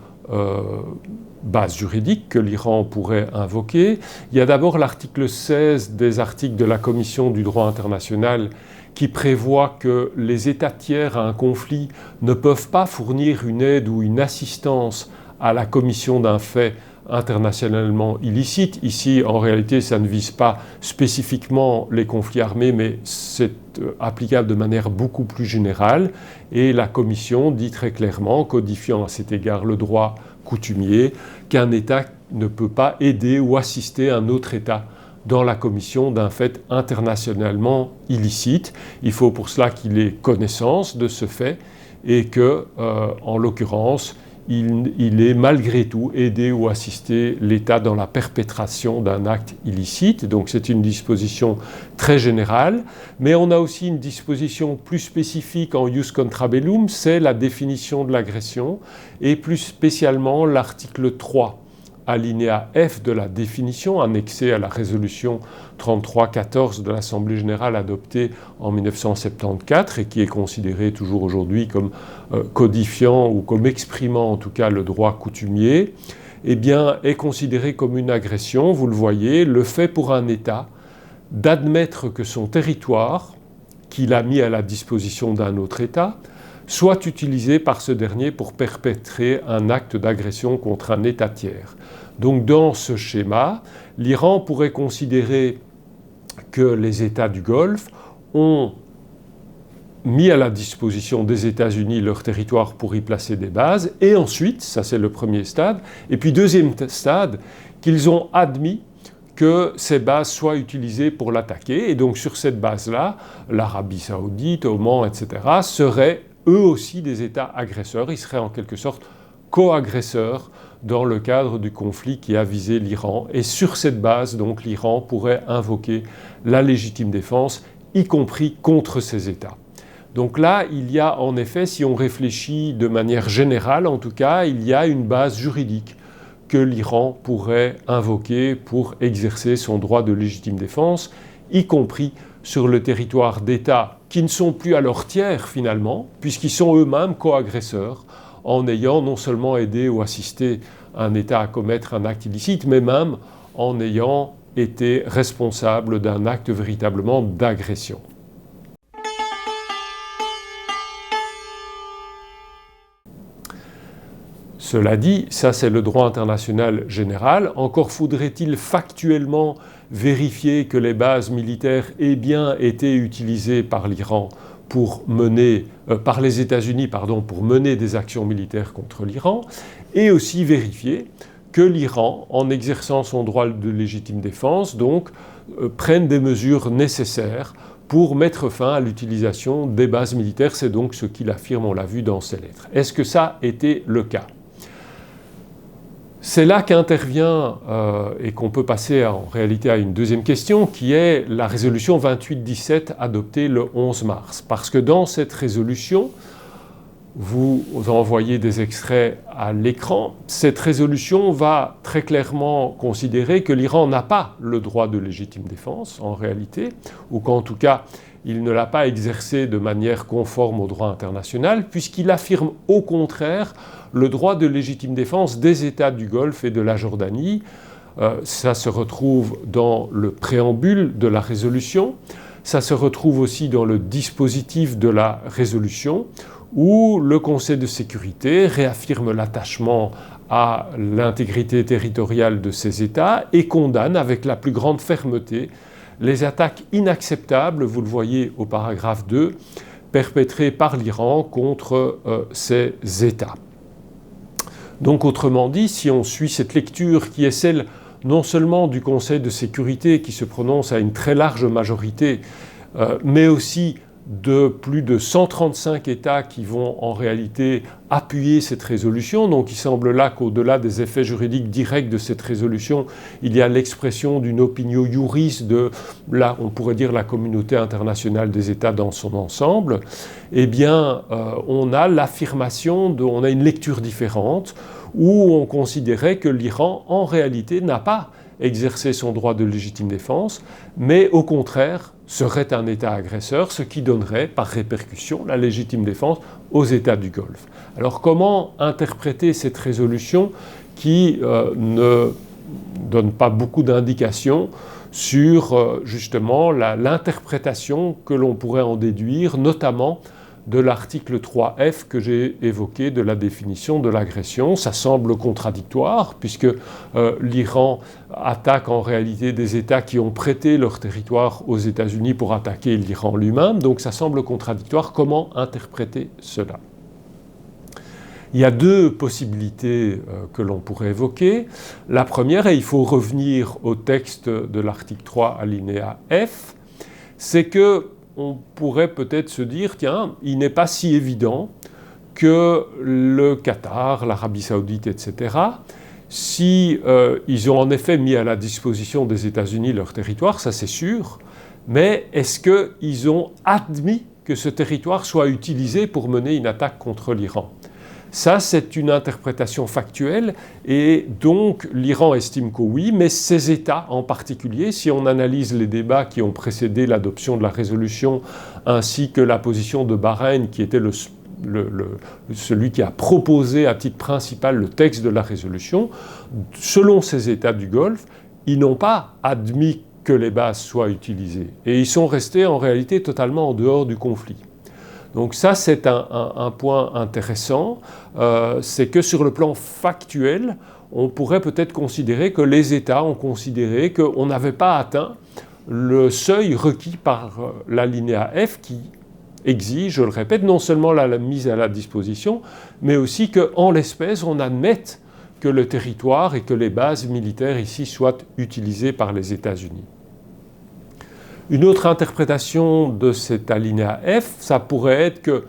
bases juridiques que l'Iran pourrait invoquer. Il y a d'abord l'article 16 des articles de la Commission du droit international qui prévoit que les États tiers à un conflit ne peuvent pas fournir une aide ou une assistance à la commission d'un fait internationalement illicite. Ici, en réalité, ça ne vise pas spécifiquement les conflits armés, mais c'est applicable de manière beaucoup plus générale. Et la Commission dit très clairement, codifiant à cet égard le droit coutumier, qu'un État ne peut pas aider ou assister un autre État dans la commission d'un fait internationalement illicite. Il faut pour cela qu'il ait connaissance de ce fait et que, en l'occurrence, il ait malgré tout aidé ou assisté l'État dans la perpétration d'un acte illicite. Donc c'est une disposition très générale, mais on a aussi une disposition plus spécifique en ius contra bellum, c'est la définition de l'agression, et plus spécialement l'article 3, alinéa F de la définition, annexée à la résolution 3314 de l'Assemblée générale adoptée en 1974 et qui est considérée toujours aujourd'hui comme codifiant ou comme exprimant en tout cas le droit coutumier, eh bien, est considéré comme une agression, vous le voyez, le fait pour un État d'admettre que son territoire, qu'il a mis à la disposition d'un autre État, soit utilisé par ce dernier pour perpétrer un acte d'agression contre un État tiers. Donc dans ce schéma, l'Iran pourrait considérer que les États du Golfe ont mis à la disposition des États-Unis leur territoire pour y placer des bases, et ensuite, ça c'est le premier stade, et puis deuxième stade, qu'ils ont admis que ces bases soient utilisées pour l'attaquer, et donc sur cette base-là, l'Arabie saoudite, Oman, etc., seraient eux aussi des États agresseurs, ils seraient en quelque sorte co-agresseurs dans le cadre du conflit qui a visé l'Iran. Et sur cette base, donc, l'Iran pourrait invoquer la légitime défense, y compris contre ces États. Donc là, il y a en effet, si on réfléchit de manière générale en tout cas, il y a une base juridique que l'Iran pourrait invoquer pour exercer son droit de légitime défense, y compris sur le territoire d'États qui ne sont plus alors tiers finalement, puisqu'ils sont eux-mêmes co-agresseurs, en ayant non seulement aidé ou assisté un État à commettre un acte illicite, mais même en ayant été responsable d'un acte véritablement d'agression. Cela dit, ça c'est le droit international général. Encore faudrait-il factuellement vérifier que les bases militaires aient bien été utilisées par l'Iran pour mener, par les États-Unis, pour mener des actions militaires contre l'Iran, et aussi vérifier que l'Iran, en exerçant son droit de légitime défense, donc, prenne des mesures nécessaires pour mettre fin à l'utilisation des bases militaires. C'est donc ce qu'il affirme, on l'a vu dans ses lettres. Est-ce que ça était le cas ? C'est là qu'intervient et qu'on peut passer en réalité à une deuxième question, qui est la résolution 2817 adoptée le 11 mars. Parce que dans cette résolution, vous envoyez des extraits à l'écran, cette résolution va très clairement considérer que l'Iran n'a pas le droit de légitime défense en réalité, ou qu'en tout cas il ne l'a pas exercé de manière conforme au droit international, puisqu'il affirme au contraire le droit de légitime défense des États du Golfe et de la Jordanie. Ça se retrouve dans le préambule de la résolution, ça se retrouve aussi dans le dispositif de la résolution, où le Conseil de sécurité réaffirme l'attachement à l'intégrité territoriale de ces États et condamne avec la plus grande fermeté les attaques inacceptables, vous le voyez au paragraphe 2, perpétrées par l'Iran contre ces États. Donc autrement dit, si on suit cette lecture qui est celle non seulement du Conseil de sécurité qui se prononce à une très large majorité, mais aussi de plus de 135 États qui vont en réalité appuyer cette résolution. Donc il semble là qu'au-delà des effets juridiques directs de cette résolution, il y a l'expression d'une opinio iuris de, là, on pourrait dire, la communauté internationale des États dans son ensemble. Eh bien, on a l'affirmation, on a une lecture différente où on considérait que l'Iran, en réalité, n'a pas exercé son droit de légitime défense, mais au contraire, serait un État agresseur, ce qui donnerait par répercussion la légitime défense aux États du Golfe. Alors comment interpréter cette résolution qui ne donne pas beaucoup d'indications sur justement l'interprétation que l'on pourrait en déduire, notamment de l'article 3F que j'ai évoqué de la définition de l'agression. Ça semble contradictoire puisque l'Iran attaque en réalité des États qui ont prêté leur territoire aux États-Unis pour attaquer l'Iran lui-même. Donc ça semble contradictoire. Comment interpréter cela ? Il y a deux possibilités que l'on pourrait évoquer. La première, et il faut revenir au texte de l'article 3 alinéa F, c'est que on pourrait peut-être se dire, tiens, il n'est pas si évident que le Qatar, l'Arabie Saoudite, etc., si ils ont en effet mis à la disposition des États-Unis leur territoire, ça c'est sûr, mais est-ce qu'ils ont admis que ce territoire soit utilisé pour mener une attaque contre l'Iran ? Ça, c'est une interprétation factuelle et donc l'Iran estime que oui, mais ces États en particulier, si on analyse les débats qui ont précédé l'adoption de la résolution ainsi que la position de Bahreïn qui était celui qui a proposé à titre principal le texte de la résolution, selon ces États du Golfe, ils n'ont pas admis que les bases soient utilisées et ils sont restés en réalité totalement en dehors du conflit. Donc ça, c'est un point intéressant, c'est que sur le plan factuel, on pourrait peut-être considérer que les États ont considéré qu'on n'avait pas atteint le seuil requis par l'alinéa F qui exige, je le répète, non seulement la mise à la disposition, mais aussi qu'en l'espèce, on admette que le territoire et que les bases militaires ici soient utilisées par les États-Unis. Une autre interprétation de cet alinéa F, ça pourrait être que,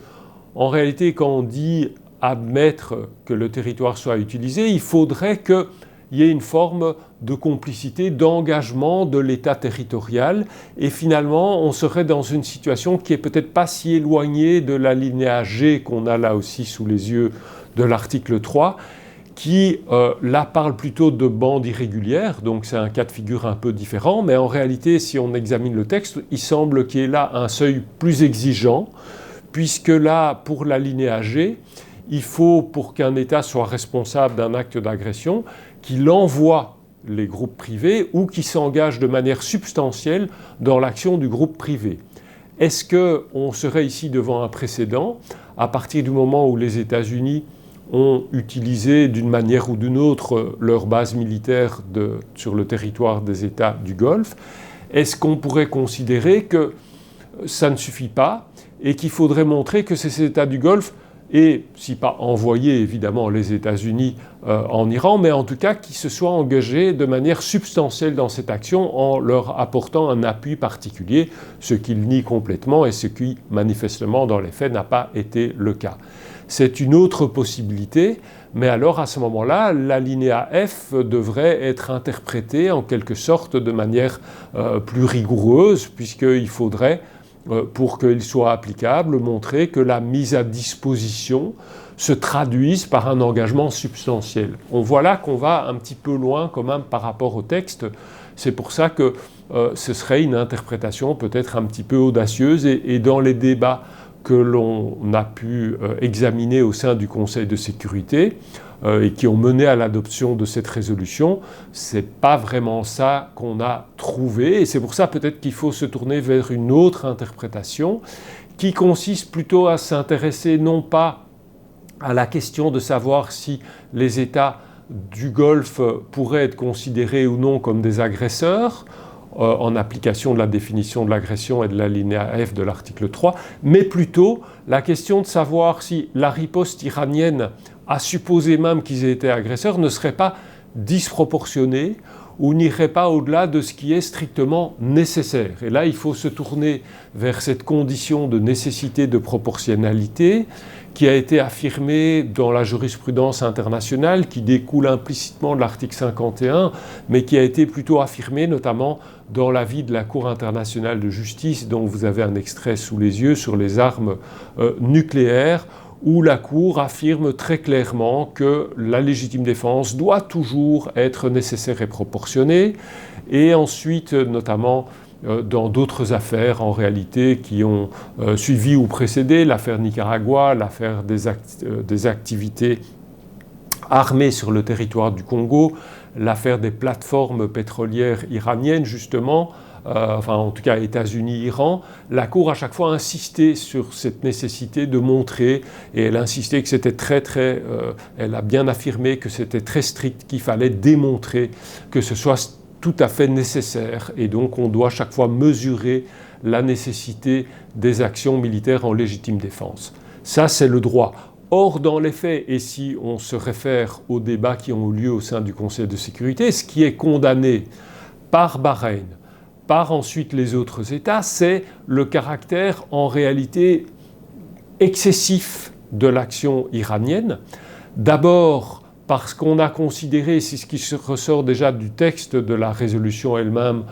en réalité, quand on dit admettre que le territoire soit utilisé, il faudrait qu'il y ait une forme de complicité, d'engagement de l'État territorial, et finalement, on serait dans une situation qui est peut-être pas si éloignée de l'alinéa G qu'on a là aussi sous les yeux de l'article 3, qui là parle plutôt de bandes irrégulières, donc c'est un cas de figure un peu différent, mais en réalité, si on examine le texte, il semble qu'il y ait là un seuil plus exigeant, puisque là, pour l'alinéa G, il faut, pour qu'un État soit responsable d'un acte d'agression, qu'il envoie les groupes privés ou qu'il s'engage de manière substantielle dans l'action du groupe privé. Est-ce qu'on serait ici devant un précédent à partir du moment où les États-Unis ont utilisé d'une manière ou d'une autre leur base militaire sur le territoire des États du Golfe? Est-ce qu'on pourrait considérer que ça ne suffit pas et qu'il faudrait montrer que ces États du Golfe aient, si pas envoyé évidemment les États-Unis en Iran, mais en tout cas qu'ils se soient engagés de manière substantielle dans cette action en leur apportant un appui particulier, ce qu'ils nient complètement et ce qui manifestement dans les faits n'a pas été le cas. C'est une autre possibilité, mais alors à ce moment-là, l'alinéa F devrait être interprété en quelque sorte de manière plus rigoureuse, puisqu'il faudrait, pour qu'il soit applicable, montrer que la mise à disposition se traduise par un engagement substantiel. On voit là qu'on va un petit peu loin quand même par rapport au texte. C'est pour ça que ce serait une interprétation peut-être un petit peu audacieuse et dans les débats que l'on a pu examiner au sein du Conseil de sécurité et qui ont mené à l'adoption de cette résolution, c'est pas vraiment ça qu'on a trouvé. Et c'est pour ça peut-être qu'il faut se tourner vers une autre interprétation qui consiste plutôt à s'intéresser non pas à la question de savoir si les États du Golfe pourraient être considérés ou non comme des agresseurs, en application de la définition de l'agression et de l'alinéa F de l'article 3, mais plutôt la question de savoir si la riposte iranienne, à supposer même qu'ils aient été agresseurs, ne serait pas disproportionnée ou n'irait pas au-delà de ce qui est strictement nécessaire. Et là, il faut se tourner vers cette condition de nécessité de proportionnalité qui a été affirmée dans la jurisprudence internationale, qui découle implicitement de l'article 51, mais qui a été plutôt affirmée notamment dans l'avis de la Cour internationale de justice, dont vous avez un extrait sous les yeux sur les armes nucléaires, où la Cour affirme très clairement que la légitime défense doit toujours être nécessaire et proportionnée, et ensuite, notamment dans d'autres affaires en réalité qui ont suivi ou précédé, l'affaire Nicaragua, l'affaire des activités armées sur le territoire du Congo, l'affaire des plateformes pétrolières iraniennes justement, enfin en tout cas États-Unis-Iran, la Cour à chaque fois a insisté sur cette nécessité de montrer, et elle a insisté que c'était elle a bien affirmé que c'était très strict, qu'il fallait démontrer que ce soit tout à fait nécessaire, et donc on doit chaque fois mesurer la nécessité des actions militaires en légitime défense. Ça, c'est le droit. Or, dans les faits, et si on se réfère aux débats qui ont eu lieu au sein du Conseil de sécurité, ce qui est condamné par Bahreïn, par ensuite les autres États, c'est le caractère en réalité excessif de l'action iranienne. D'abord, parce qu'on a considéré, c'est ce qui ressort déjà du texte de la résolution elle-même,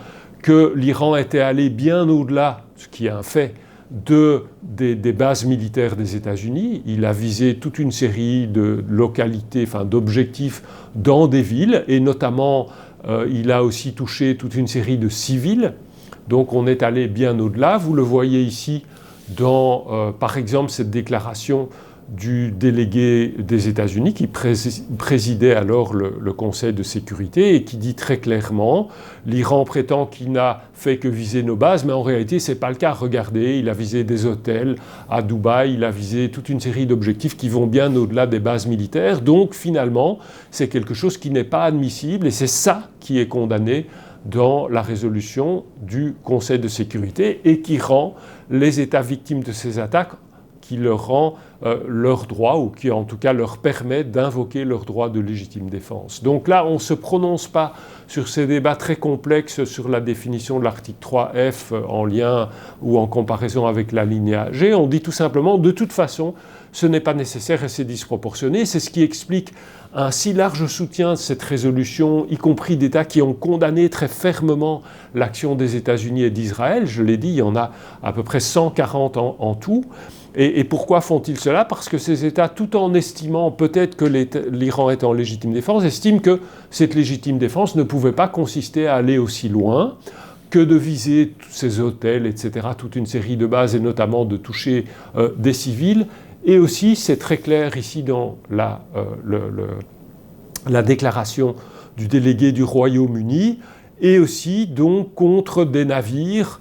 que l'Iran était allé bien au-delà, ce qui est un fait, des bases militaires des États-Unis. Il a visé toute une série de localités, enfin d'objectifs dans des villes, et notamment il a aussi touché toute une série de civils. Donc on est allé bien au-delà. Vous le voyez ici dans, par exemple, cette déclaration du délégué des États-Unis qui présidait alors le Conseil de sécurité et qui dit très clairement « L'Iran prétend qu'il n'a fait que viser nos bases, mais en réalité ce n'est pas le cas. Regardez, il a visé des hôtels à Dubaï, il a visé toute une série d'objectifs qui vont bien au-delà des bases militaires. Donc finalement, c'est quelque chose qui n'est pas admissible et c'est ça qui est condamné dans la résolution du Conseil de sécurité et qui rend les États victimes de ces attaques, qui leur rend leur droit, ou qui en tout cas leur permet d'invoquer leur droit de légitime défense. Donc là, on ne se prononce pas sur ces débats très complexes sur la définition de l'article 3F en lien ou en comparaison avec l'alinéa G. On dit tout simplement, de toute façon, ce n'est pas nécessaire et c'est disproportionné. C'est ce qui explique un si large soutien de cette résolution, y compris d'États qui ont condamné très fermement l'action des États-Unis et d'Israël. Je l'ai dit, il y en a à peu près 140 en tout. Et pourquoi font-ils cela? Parce que ces États, tout en estimant peut-être que l'Iran est en légitime défense, estiment que cette légitime défense ne pouvait pas consister à aller aussi loin que de viser tous ces hôtels, etc., toute une série de bases, et notamment de toucher des civils. Et aussi, c'est très clair ici dans la déclaration du délégué du Royaume-Uni, et aussi donc contre des navires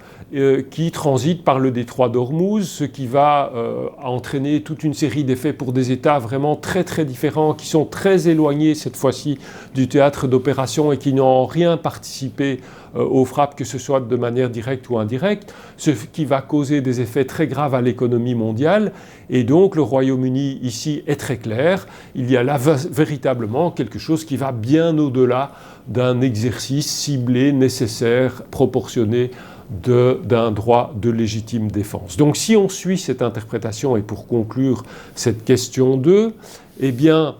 qui transitent par le détroit d'Ormuz, ce qui va entraîner toute une série d'effets pour des États vraiment très très différents, qui sont très éloignés cette fois-ci du théâtre d'opération et qui n'ont rien participé aux frappes, que ce soit de manière directe ou indirecte, ce qui va causer des effets très graves à l'économie mondiale. Et donc le Royaume-Uni ici est très clair, il y a là véritablement quelque chose qui va bien au-delà d'un exercice ciblé, nécessaire, proportionné d'un droit de légitime défense. Donc si on suit cette interprétation, et pour conclure cette question 2, eh bien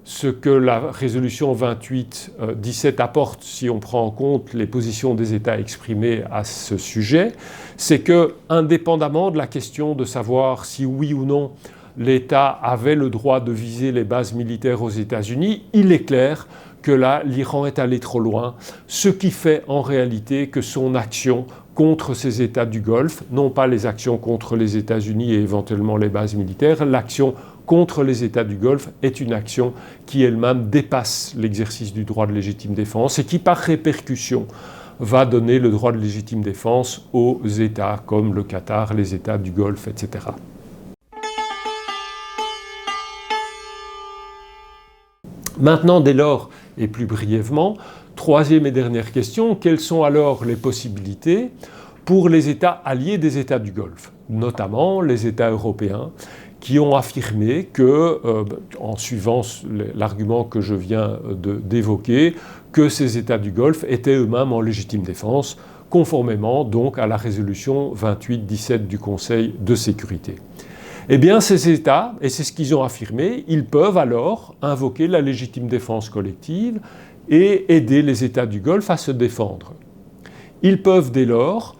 ce que la résolution 28-17 apporte, si on prend en compte les positions des États exprimées à ce sujet, c'est que, indépendamment de la question de savoir si oui ou non l'État avait le droit de viser les bases militaires aux États-Unis, il est clair que là, l'Iran est allé trop loin, ce qui fait en réalité que son action contre ces États du Golfe, non pas les actions contre les États-Unis et éventuellement les bases militaires, l'action contre les États du Golfe est une action qui elle-même dépasse l'exercice du droit de légitime défense et qui, par répercussion, va donner le droit de légitime défense aux États comme le Qatar, les États du Golfe, etc. Maintenant, dès lors, et plus brièvement, troisième et dernière question, quelles sont alors les possibilités pour les États alliés des États du Golfe, notamment les États européens, qui ont affirmé que, en suivant l'argument que je viens d'évoquer, que ces États du Golfe étaient eux-mêmes en légitime défense, conformément donc à la résolution 28-17 du Conseil de sécurité. Eh bien, ces États, et c'est ce qu'ils ont affirmé, ils peuvent alors invoquer la légitime défense collective et aider les États du Golfe à se défendre. Ils peuvent dès lors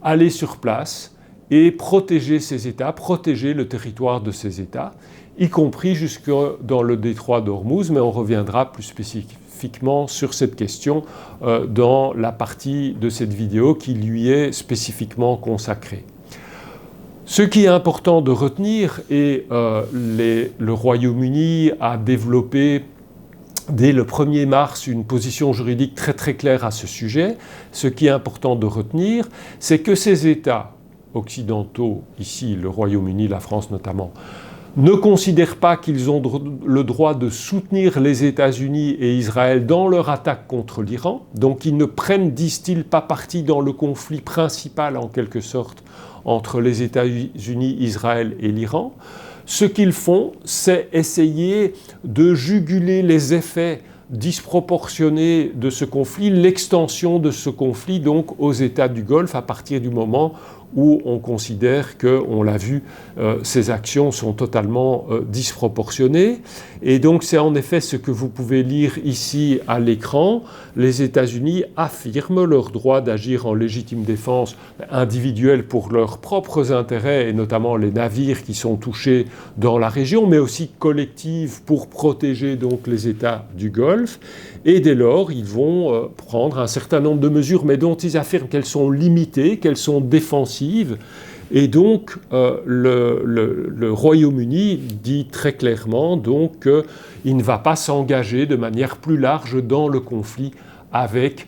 aller sur place et protéger ces États, protéger le territoire de ces États, y compris jusque dans le détroit d'Ormuz, mais on reviendra plus spécifiquement sur cette question dans la partie de cette vidéo qui lui est spécifiquement consacrée. Ce qui est important de retenir, et le Royaume-Uni a développé dès le 1er mars une position juridique très très claire à ce sujet, ce qui est important de retenir, c'est que ces États occidentaux, ici le Royaume-Uni, la France notamment, ne considèrent pas qu'ils ont le droit de soutenir les États-Unis et Israël dans leur attaque contre l'Iran. Donc ils ne prennent, disent-ils, pas parti dans le conflit principal en quelque sorte entre les États-Unis, Israël et l'Iran. Ce qu'ils font, c'est essayer de juguler les effets disproportionnés de ce conflit, l'extension de ce conflit donc aux États du Golfe à partir du moment où on considère que, on l'a vu, ces actions sont totalement disproportionnées. Et donc c'est en effet ce que vous pouvez lire ici à l'écran. Les États-Unis affirment leur droit d'agir en légitime défense individuelle pour leurs propres intérêts, et notamment les navires qui sont touchés dans la région, mais aussi collective pour protéger donc les États du Golfe. Et dès lors, ils vont prendre un certain nombre de mesures, mais dont ils affirment qu'elles sont limitées, qu'elles sont défensives. Et donc, le Royaume-Uni dit très clairement donc, qu'il ne va pas s'engager de manière plus large dans le conflit avec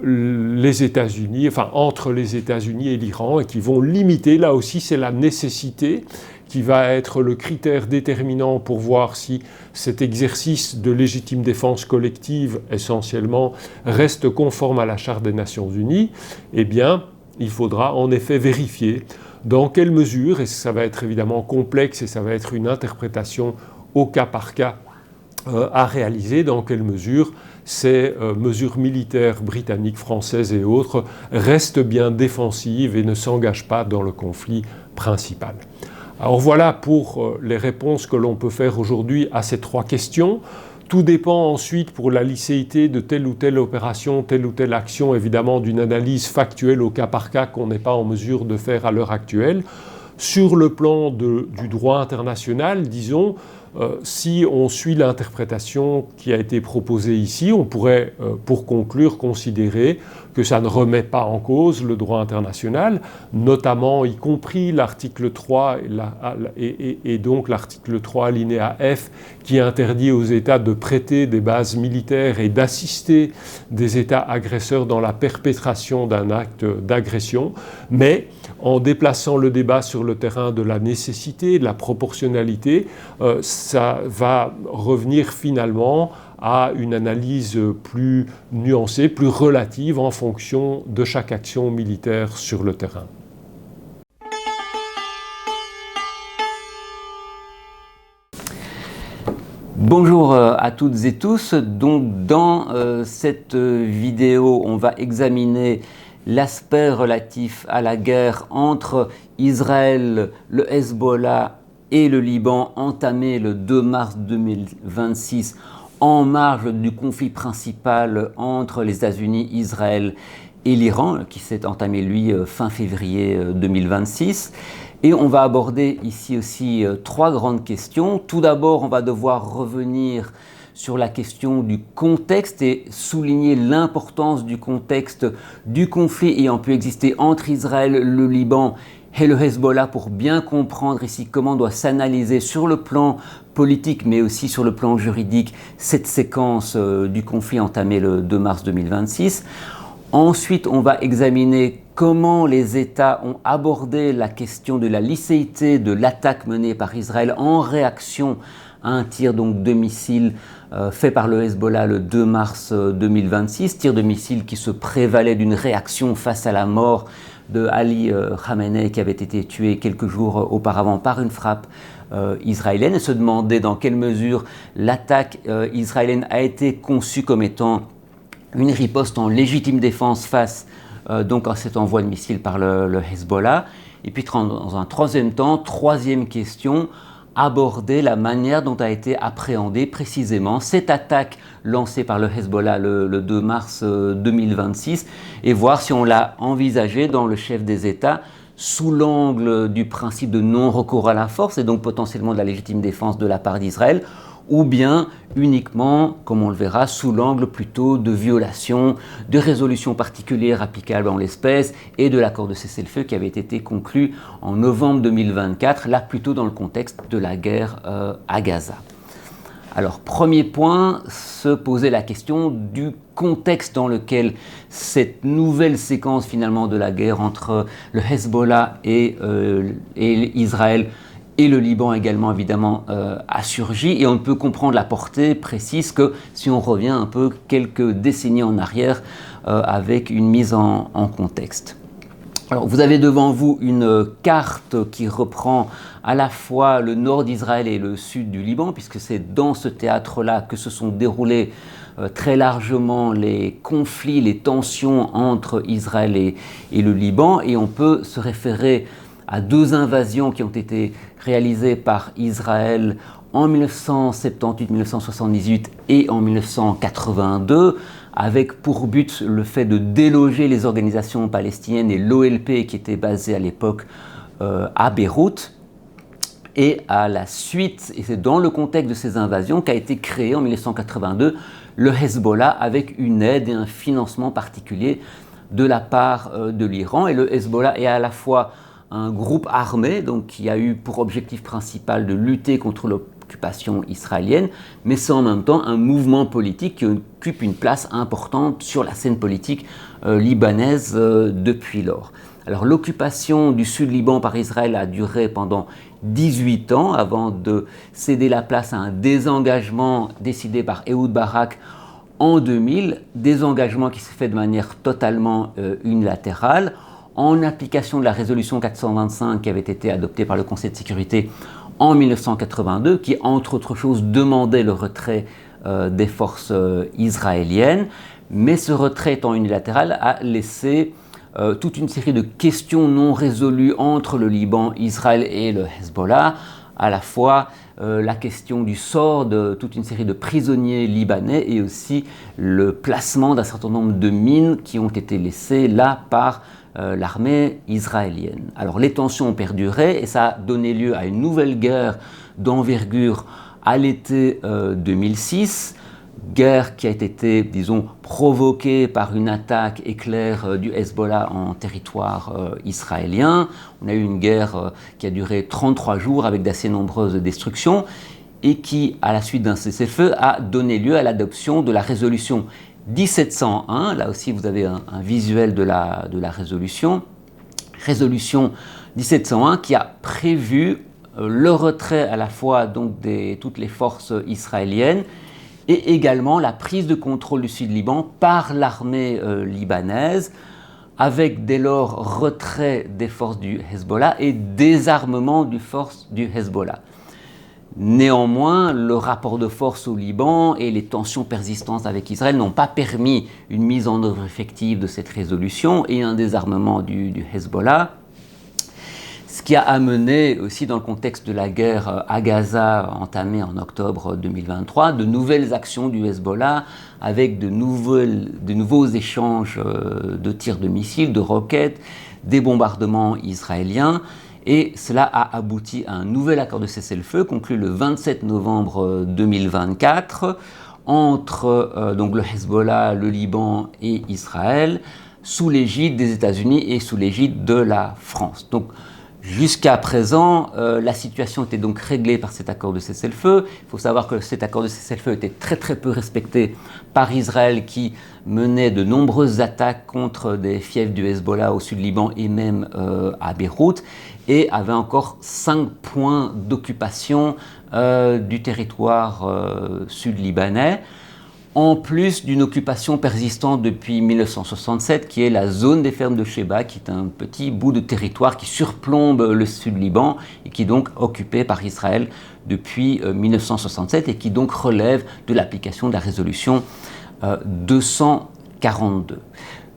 les États-Unis, enfin entre les États-Unis et l'Iran, et qui vont limiter, là aussi c'est la nécessité qui va être le critère déterminant pour voir si cet exercice de légitime défense collective, essentiellement, reste conforme à la Charte des Nations Unies. Eh bien, il faudra en effet vérifier dans quelle mesure, et ça va être évidemment complexe et ça va être une interprétation au cas par cas à réaliser, dans quelle mesure ces mesures militaires britanniques, françaises et autres restent bien défensives et ne s'engagent pas dans le conflit principal. Alors voilà pour les réponses que l'on peut faire aujourd'hui à ces trois questions. Tout dépend ensuite pour la licéité de telle ou telle opération, telle ou telle action, évidemment d'une analyse factuelle au cas par cas qu'on n'est pas en mesure de faire à l'heure actuelle. Sur le plan du droit international, disons, si on suit l'interprétation qui a été proposée ici, on pourrait, pour conclure, considérer que ça ne remet pas en cause le droit international, notamment y compris l'article 3 et donc l'article 3 alinéa F qui interdit aux États de prêter des bases militaires et d'assister des États agresseurs dans la perpétration d'un acte d'agression, mais en déplaçant le débat sur le terrain de la nécessité, de la proportionnalité, ça va revenir finalement à une analyse plus nuancée, plus relative en fonction de chaque action militaire sur le terrain. Bonjour à toutes et tous. Donc dans cette vidéo, on va examiner l'aspect relatif à la guerre entre Israël, le Hezbollah et le Liban entamée le 2 mars 2026 en marge du conflit principal entre les États-Unis, Israël et l'Iran, qui s'est entamé lui fin février 2026. Et on va aborder ici aussi trois grandes questions. Tout d'abord, on va devoir revenir sur la question du contexte et souligner l'importance du contexte du conflit ayant pu exister entre Israël, le Liban et le Hezbollah pour bien comprendre ici comment doit s'analyser sur le plan politique mais aussi sur le plan juridique cette séquence du conflit entamé le 2 mars 2026. Ensuite, on va examiner comment les États ont abordé la question de la licéité de l'attaque menée par Israël en réaction à un tir donc de missiles fait par le Hezbollah le 2 mars 2026, tir de missiles qui se prévalait d'une réaction face à la mort de Ali Khamenei qui avait été tué quelques jours auparavant par une frappe israélienne, et se demander dans quelle mesure l'attaque israélienne a été conçue comme étant une riposte en légitime défense face donc à cet envoi de missiles par le Hezbollah. Et puis dans un troisième temps, troisième question, aborder la manière dont a été appréhendée précisément cette attaque lancée par le Hezbollah le 2 mars 2026 et voir si on l'a envisagée dans le chef des États sous l'angle du principe de non-recours à la force et donc potentiellement de la légitime défense de la part d'Israël, ou bien uniquement, comme on le verra, sous l'angle plutôt de violation de résolutions particulières applicables en l'espèce et de l'accord de cessez-le-feu qui avait été conclu en novembre 2024, là plutôt dans le contexte de la guerre à Gaza. Alors, premier point, se poser la question du contexte dans lequel cette nouvelle séquence finalement de la guerre entre le Hezbollah et Israël et le Liban également évidemment a surgi, et on ne peut comprendre la portée précise que si on revient un peu quelques décennies en arrière avec une mise en contexte. Alors vous avez devant vous une carte qui reprend à la fois le nord d'Israël et le sud du Liban, puisque c'est dans ce théâtre-là que se sont déroulés très largement les conflits, les tensions entre Israël et le Liban, et on peut se référer à deux invasions qui ont été réalisées par Israël en 1978-1978 et en 1982, avec pour but le fait de déloger les organisations palestiniennes et l'OLP qui était basée à l'époque à Beyrouth. Et à la suite, et c'est dans le contexte de ces invasions qu'a été créé en 1982 le Hezbollah avec une aide et un financement particulier de la part de l'Iran. Et le Hezbollah est à la fois un groupe armé, donc qui a eu pour objectif principal de lutter contre l'occupation israélienne, mais c'est en même temps un mouvement politique qui occupe une place importante sur la scène politique libanaise depuis lors. Alors l'occupation du sud Liban par Israël a duré pendant 18 ans avant de céder la place à un désengagement décidé par Ehud Barak en 2000, désengagement qui s'est fait de manière totalement unilatérale, en application de la résolution 425 qui avait été adoptée par le Conseil de sécurité en 1982, qui, entre autres choses, demandait le retrait des forces israéliennes. Mais ce retrait étant unilatéral a laissé toute une série de questions non résolues entre le Liban, Israël et le Hezbollah, à la fois la question du sort de toute une série de prisonniers libanais et aussi le placement d'un certain nombre de mines qui ont été laissées là par l'armée israélienne. Alors les tensions ont perduré et ça a donné lieu à une nouvelle guerre d'envergure à l'été 2006, guerre qui a été, disons, provoquée par une attaque éclair du Hezbollah en territoire israélien. On a eu une guerre qui a duré 33 jours avec d'assez nombreuses destructions et qui, à la suite d'un cessez-le-feu, a donné lieu à l'adoption de la résolution 1701, là aussi vous avez un visuel de la résolution 1701 qui a prévu le retrait à la fois donc de toutes les forces israéliennes et également la prise de contrôle du sud-Liban par l'armée libanaise, avec dès lors retrait des forces du Hezbollah et désarmement des forces du Hezbollah. Néanmoins, le rapport de force au Liban et les tensions persistantes avec Israël n'ont pas permis une mise en œuvre effective de cette résolution et un désarmement du Hezbollah. Ce qui a amené aussi dans le contexte de la guerre à Gaza entamée en octobre 2023, de nouvelles actions du Hezbollah avec de nouveaux échanges de tirs de missiles, de roquettes, des bombardements israéliens. Et cela a abouti à un nouvel accord de cessez-le-feu conclu le 27 novembre 2024 entre donc le Hezbollah, le Liban et Israël, sous l'égide des États-Unis et sous l'égide de la France. Donc, jusqu'à présent, la situation était donc réglée par cet accord de cessez-le-feu. Il faut savoir que cet accord de cessez-le-feu était très très peu respecté par Israël qui menait de nombreuses attaques contre des fiefs du Hezbollah au sud Liban et même à Beyrouth et avait encore 5 points d'occupation du territoire sud-libanais. en plus d'une occupation persistante depuis 1967, qui est la zone des fermes de Sheba, qui est un petit bout de territoire qui surplombe le sud Liban et qui est donc occupé par Israël depuis 1967 et qui donc relève de l'application de la résolution 242.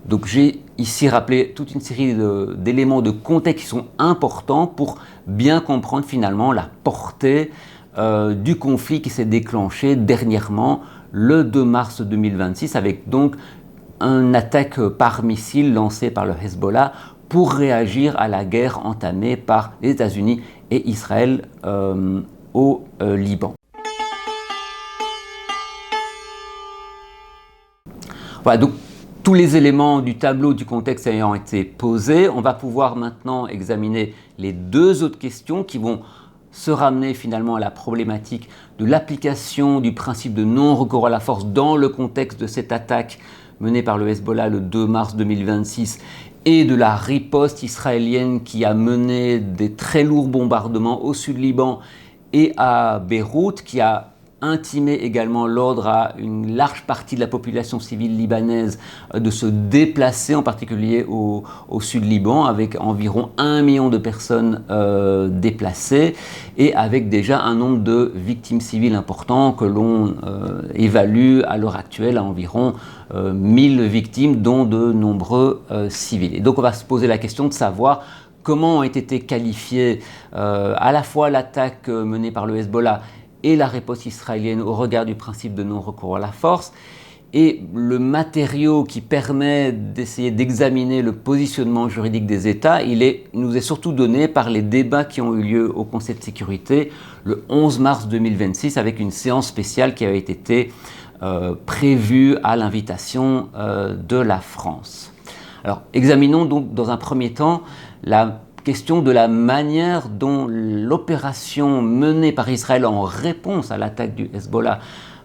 Donc j'ai ici rappelé toute une série d'éléments de contexte qui sont importants pour bien comprendre finalement la portée du conflit qui s'est déclenché dernièrement le 2 mars 2026 avec donc une attaque par missile lancée par le Hezbollah pour réagir à la guerre entamée par les États-Unis et Israël au Liban. Voilà, donc tous les éléments du tableau du contexte ayant été posés, on va pouvoir maintenant examiner les deux autres questions qui vont se ramener finalement à la problématique de l'application du principe de non-recours à la force dans le contexte de cette attaque menée par le Hezbollah le 2 mars 2026 et de la riposte israélienne qui a mené des très lourds bombardements au sud Liban et à Beyrouth, qui a intimé également l'ordre à une large partie de la population civile libanaise de se déplacer, en particulier au sud Liban, avec environ 1 million de personnes déplacées et avec déjà un nombre de victimes civiles important que l'on évalue à l'heure actuelle à environ 1000 victimes, dont de nombreux civils. Et donc on va se poser la question de savoir comment ont été qualifiées à la fois l'attaque menée par le Hezbollah et la riposte israélienne au regard du principe de non-recours à la force. Et le matériau qui permet d'essayer d'examiner le positionnement juridique des États, nous est surtout donné par les débats qui ont eu lieu au Conseil de sécurité le 11 mars 2026 avec une séance spéciale qui avait été prévue à l'invitation de la France. Alors, examinons donc dans un premier temps la question de la manière dont l'opération menée par Israël en réponse à l'attaque du Hezbollah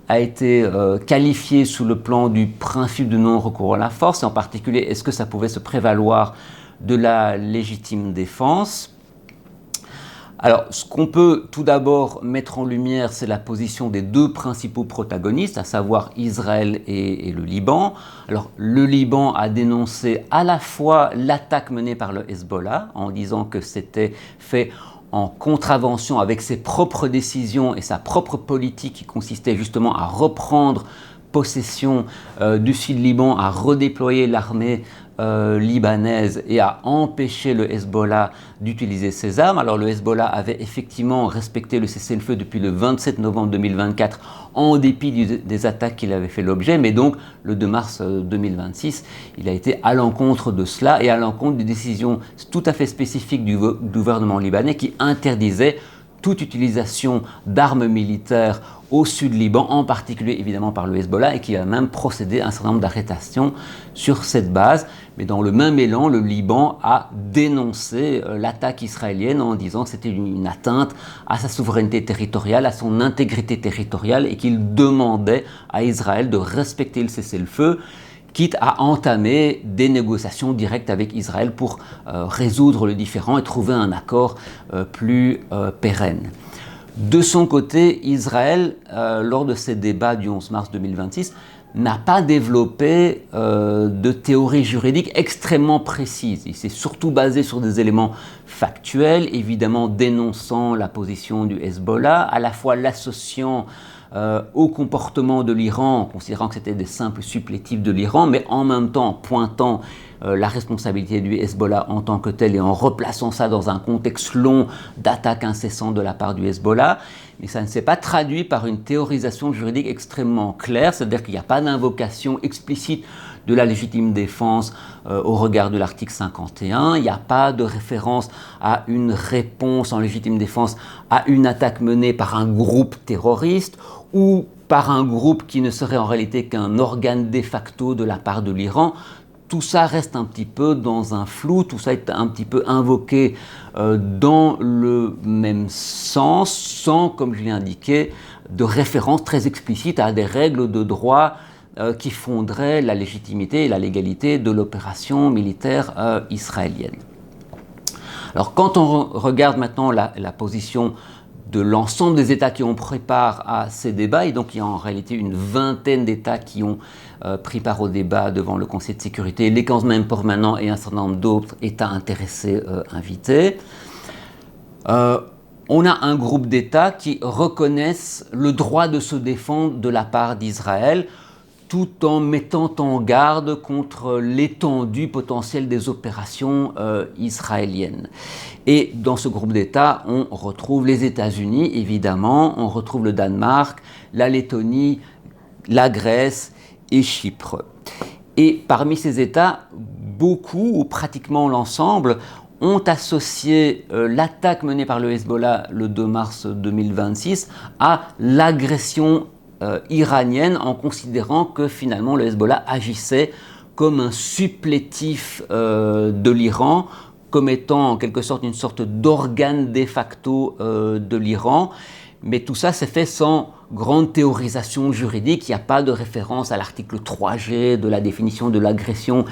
a été qualifiée sous le plan du principe de non-recours à la force, et en particulier, est-ce que ça pouvait se prévaloir de la légitime défense ? Alors, ce qu'on peut tout d'abord mettre en lumière, c'est la position des deux principaux protagonistes, à savoir Israël et le Liban. Alors, le Liban a dénoncé à la fois l'attaque menée par le Hezbollah, en disant que c'était fait en contravention avec ses propres décisions et sa propre politique qui consistait justement à reprendre possession du Sud-Liban, à redéployer l'armée libanaise et à empêcher le Hezbollah d'utiliser ses armes. Alors le Hezbollah avait effectivement respecté le cessez-le-feu depuis le 27 novembre 2024 en dépit des attaques qu'il avait fait l'objet, mais donc le 2 mars 2026, il a été à l'encontre de cela et à l'encontre des décisions tout à fait spécifiques du gouvernement libanais qui interdisait toute utilisation d'armes militaires au sud Liban, en particulier évidemment par le Hezbollah, et qui a même procédé à un certain nombre d'arrestations sur cette base. Mais dans le même élan, le Liban a dénoncé l'attaque israélienne en disant que c'était une atteinte à sa souveraineté territoriale, à son intégrité territoriale, et qu'il demandait à Israël de respecter le cessez-le-feu, quitte à entamer des négociations directes avec Israël pour résoudre le différend et trouver un accord plus pérenne. De son côté, Israël, lors de ces débats du 11 mars 2026, n'a pas développé de théorie juridique extrêmement précise. Il s'est surtout basé sur des éléments factuels, évidemment dénonçant la position du Hezbollah, à la fois l'associant au comportement de l'Iran, en considérant que c'était des simples supplétifs de l'Iran, mais en même temps en pointant la responsabilité du Hezbollah en tant que tel et en replaçant ça dans un contexte long d'attaques incessantes de la part du Hezbollah. Mais ça ne s'est pas traduit par une théorisation juridique extrêmement claire, c'est-à-dire qu'il n'y a pas d'invocation explicite de la légitime défense au regard de l'article 51, il n'y a pas de référence à une réponse en légitime défense à une attaque menée par un groupe terroriste ou par un groupe qui ne serait en réalité qu'un organe de facto de la part de l'Iran. Tout ça reste un petit peu dans un flou, tout ça est un petit peu invoqué dans le même sens, sans, comme je l'ai indiqué, de référence très explicite à des règles de droit qui fonderaient la légitimité et la légalité de l'opération militaire israélienne. Alors quand on regarde maintenant la position de l'ensemble des États qui ont pris part à ces débats, et donc il y a en réalité une vingtaine d'États qui ont pris part au débat devant le Conseil de sécurité, les 15 membres permanents et un certain nombre d'autres États intéressés invités. On a un groupe d'États qui reconnaissent le droit de se défendre de la part d'Israël, tout en mettant en garde contre l'étendue potentielle des opérations israéliennes. Et dans ce groupe d'États, on retrouve les États-Unis, évidemment, on retrouve le Danemark, la Lettonie, la Grèce et Chypre. Et parmi ces États, beaucoup, ou pratiquement l'ensemble, ont associé l'attaque menée par le Hezbollah le 2 mars 2026 à l'agression iranienne, en considérant que finalement le Hezbollah agissait comme un supplétif de l'Iran, comme étant en quelque sorte une sorte d'organe de facto de l'Iran. Mais tout ça s'est fait sans grande théorisation juridique. Il n'y a pas de référence à l'article 3G de la définition de l'agression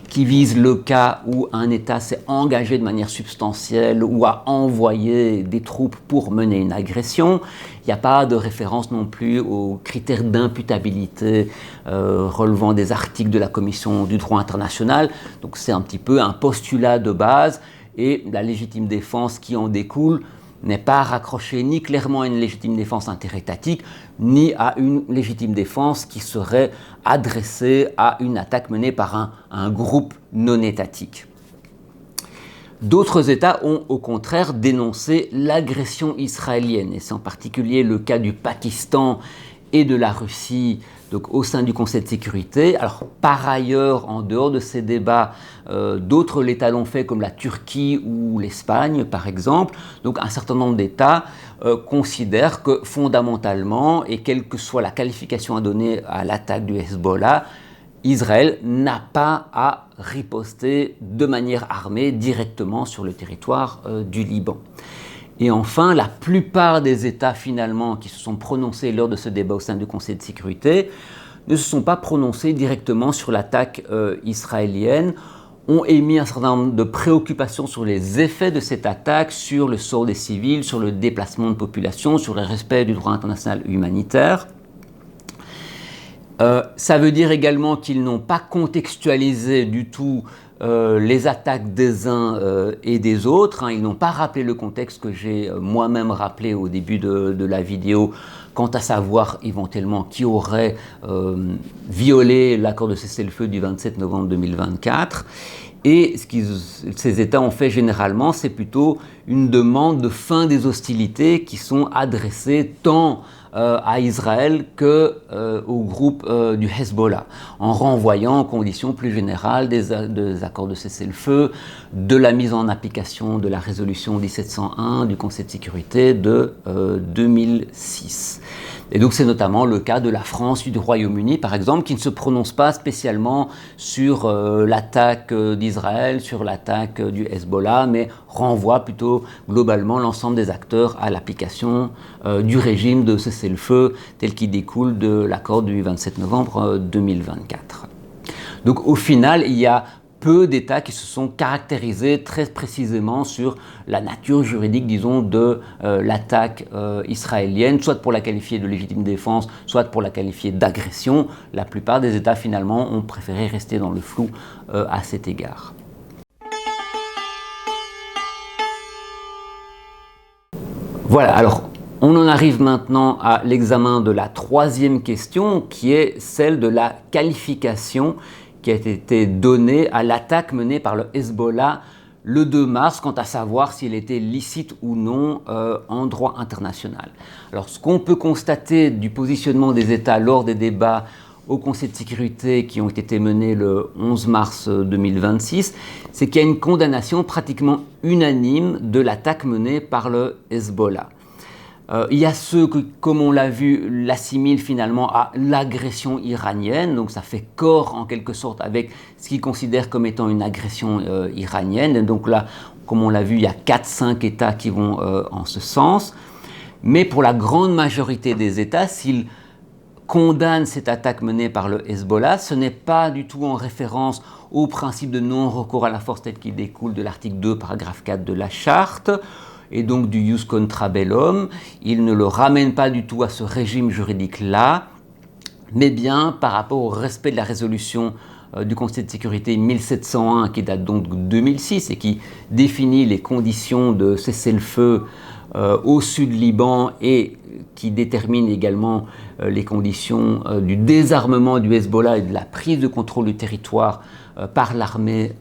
qui vise le cas où un État s'est engagé de manière substantielle ou a envoyé des troupes pour mener une agression. Il n'y a pas de référence non plus aux critères d'imputabilité relevant des articles de la Commission du droit international. Donc c'est un petit peu un postulat de base, et la légitime défense qui en découle n'est pas raccrochée ni clairement à une légitime défense interétatique, ni à une légitime défense qui serait adressée à une attaque menée par un groupe non étatique. D'autres États ont au contraire dénoncé l'agression israélienne, et c'est en particulier le cas du Pakistan et de la Russie, donc au sein du Conseil de sécurité. Alors par ailleurs, en dehors de ces débats, d'autres États l'ont fait, comme la Turquie ou l'Espagne par exemple. Donc un certain nombre d'États considèrent que fondamentalement, et quelle que soit la qualification à donner à l'attaque du Hezbollah, Israël n'a pas à riposter de manière armée directement sur le territoire du Liban. Et enfin, la plupart des États finalement qui se sont prononcés lors de ce débat au sein du Conseil de sécurité ne se sont pas prononcés directement sur l'attaque israélienne, ont émis un certain nombre de préoccupations sur les effets de cette attaque, sur le sort des civils, sur le déplacement de population, sur le respect du droit international humanitaire. Ça veut dire également qu'ils n'ont pas contextualisé du tout les attaques des uns et des autres. Ils n'ont pas rappelé le contexte que j'ai moi-même rappelé au début de la vidéo, quant à savoir éventuellement qui aurait violé l'accord de cessez-le-feu du 27 novembre 2024. Et ce que ces États ont fait généralement, c'est plutôt une demande de fin des hostilités qui sont adressées tant à Israël qu'au groupe du Hezbollah, en renvoyant aux conditions plus générales des accords de cessez-le-feu, de la mise en application de la résolution 1701 du Conseil de sécurité de 2006. Et donc c'est notamment le cas de la France et du Royaume-Uni, par exemple, qui ne se prononcent pas spécialement sur l'attaque d'Israël, sur l'attaque du Hezbollah, mais renvoient plutôt globalement l'ensemble des acteurs à l'application du régime de cessez-le-feu tel qu'il découle de l'accord du 27 novembre 2024. Donc au final, il y a peu d'États qui se sont caractérisés très précisément sur la nature juridique, disons, de l'attaque israélienne, soit pour la qualifier de légitime défense, soit pour la qualifier d'agression. La plupart des États, finalement, ont préféré rester dans le flou à cet égard. Voilà, alors on en arrive maintenant à l'examen de la troisième question, qui est celle de la qualification qui a été donnée à l'attaque menée par le Hezbollah le 2 mars, quant à savoir s'il était licite ou non en droit international. Alors ce qu'on peut constater du positionnement des États lors des débats au Conseil de sécurité qui ont été menés le 11 mars 2026, c'est qu'il y a une condamnation pratiquement unanime de l'attaque menée par le Hezbollah. Il y a ceux qui, comme on l'a vu, l'assimilent finalement à l'agression iranienne, donc ça fait corps en quelque sorte avec ce qu'ils considèrent comme étant une agression iranienne. Et donc là, comme on l'a vu, il y a 4-5 États qui vont en ce sens. Mais pour la grande majorité des États, s'ils condamnent cette attaque menée par le Hezbollah, ce n'est pas du tout en référence au principe de non-recours à la force tel qu'il découle de l'article 2, paragraphe 4 de la Charte. et donc du ius contra bellum. Il ne le ramène pas du tout à ce régime juridique-là, mais bien par rapport au respect de la résolution du Conseil de sécurité 1701 qui date donc de 2006 et qui définit les conditions de cessez-le-feu au sud Liban et qui détermine également les conditions du désarmement du Hezbollah et de la prise de contrôle du territoire par l'armée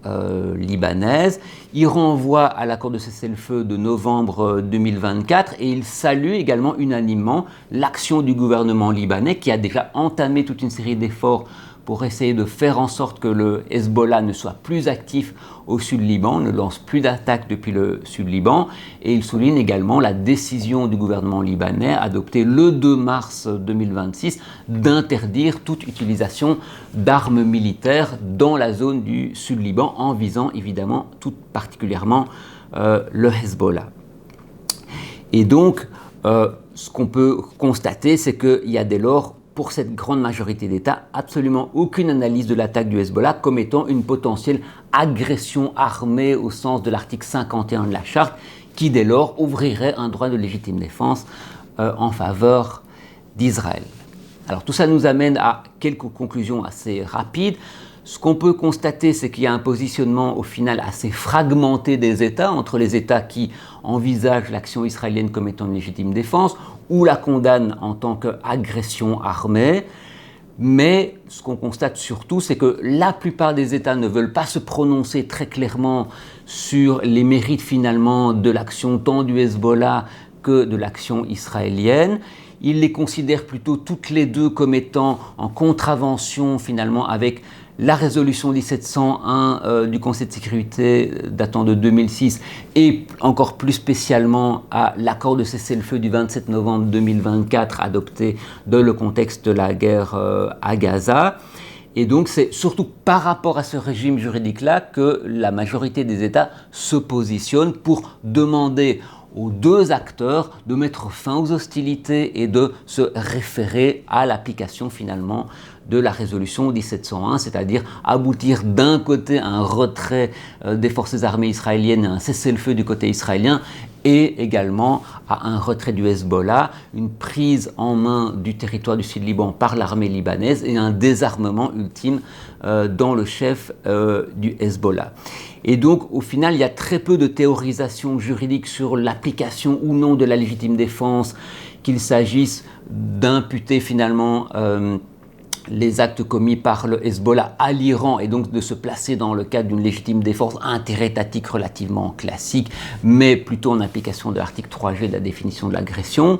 libanaise. Il renvoie à l'accord de cessez-le-feu de novembre 2024 et il salue également unanimement l'action du gouvernement libanais qui a déjà entamé toute une série d'efforts pour essayer de faire en sorte que le Hezbollah ne soit plus actif au sud Liban, ne lance plus d'attaques depuis le sud Liban. Et il souligne également la décision du gouvernement libanais adoptée le 2 mars 2026 d'interdire toute utilisation d'armes militaires dans la zone du sud Liban en visant évidemment tout particulièrement le Hezbollah. Et donc, ce qu'on peut constater, c'est qu'il y a dès lors pour cette grande majorité d'États, absolument aucune analyse de l'attaque du Hezbollah comme étant une potentielle agression armée au sens de l'article 51 de la Charte, qui dès lors ouvrirait un droit de légitime défense en faveur d'Israël. Alors tout ça nous amène à quelques conclusions assez rapides. Ce qu'on peut constater, c'est qu'il y a un positionnement au final assez fragmenté des États, entre les États qui envisagent l'action israélienne comme étant une légitime défense, ou la condamnent en tant qu'agression armée. Mais ce qu'on constate surtout, c'est que la plupart des États ne veulent pas se prononcer très clairement sur les mérites finalement de l'action tant du Hezbollah que de l'action israélienne. Ils les considèrent plutôt toutes les deux comme étant en contravention finalement avec la résolution 1701 du Conseil de sécurité datant de 2006 et encore plus spécialement à l'accord de cessez-le-feu du 27 novembre 2024 adopté dans le contexte de la guerre à Gaza. Et donc c'est surtout par rapport à ce régime juridique-là que la majorité des États se positionnent pour demander aux deux acteurs de mettre fin aux hostilités et de se référer à l'application finalement de la résolution 1701, c'est-à-dire aboutir d'un côté à un retrait des forces armées israéliennes et un cessez-le-feu du côté israélien et également à un retrait du Hezbollah, une prise en main du territoire du Sud-Liban par l'armée libanaise et un désarmement ultime dans le chef du Hezbollah. Et donc, au final, il y a très peu de théorisation juridique sur l'application ou non de la légitime défense, qu'il s'agisse d'imputer finalement les actes commis par le Hezbollah à l'Iran et donc de se placer dans le cadre d'une légitime défense interétatique relativement classique, mais plutôt en application de l'article 3G de la définition de l'agression,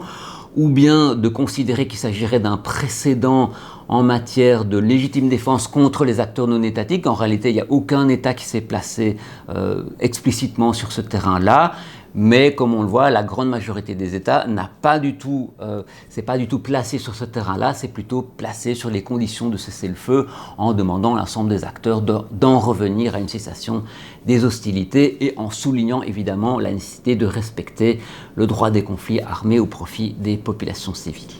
ou bien de considérer qu'il s'agirait d'un précédent en matière de légitime défense contre les acteurs non étatiques. En réalité, il n'y a aucun État qui s'est placé explicitement sur ce terrain-là. Mais comme on le voit, la grande majorité des États c'est pas du tout placé sur ce terrain-là, c'est plutôt placé sur les conditions de cessez-le-feu en demandant à l'ensemble des acteurs d'en revenir à une cessation des hostilités et en soulignant évidemment la nécessité de respecter le droit des conflits armés au profit des populations civiles.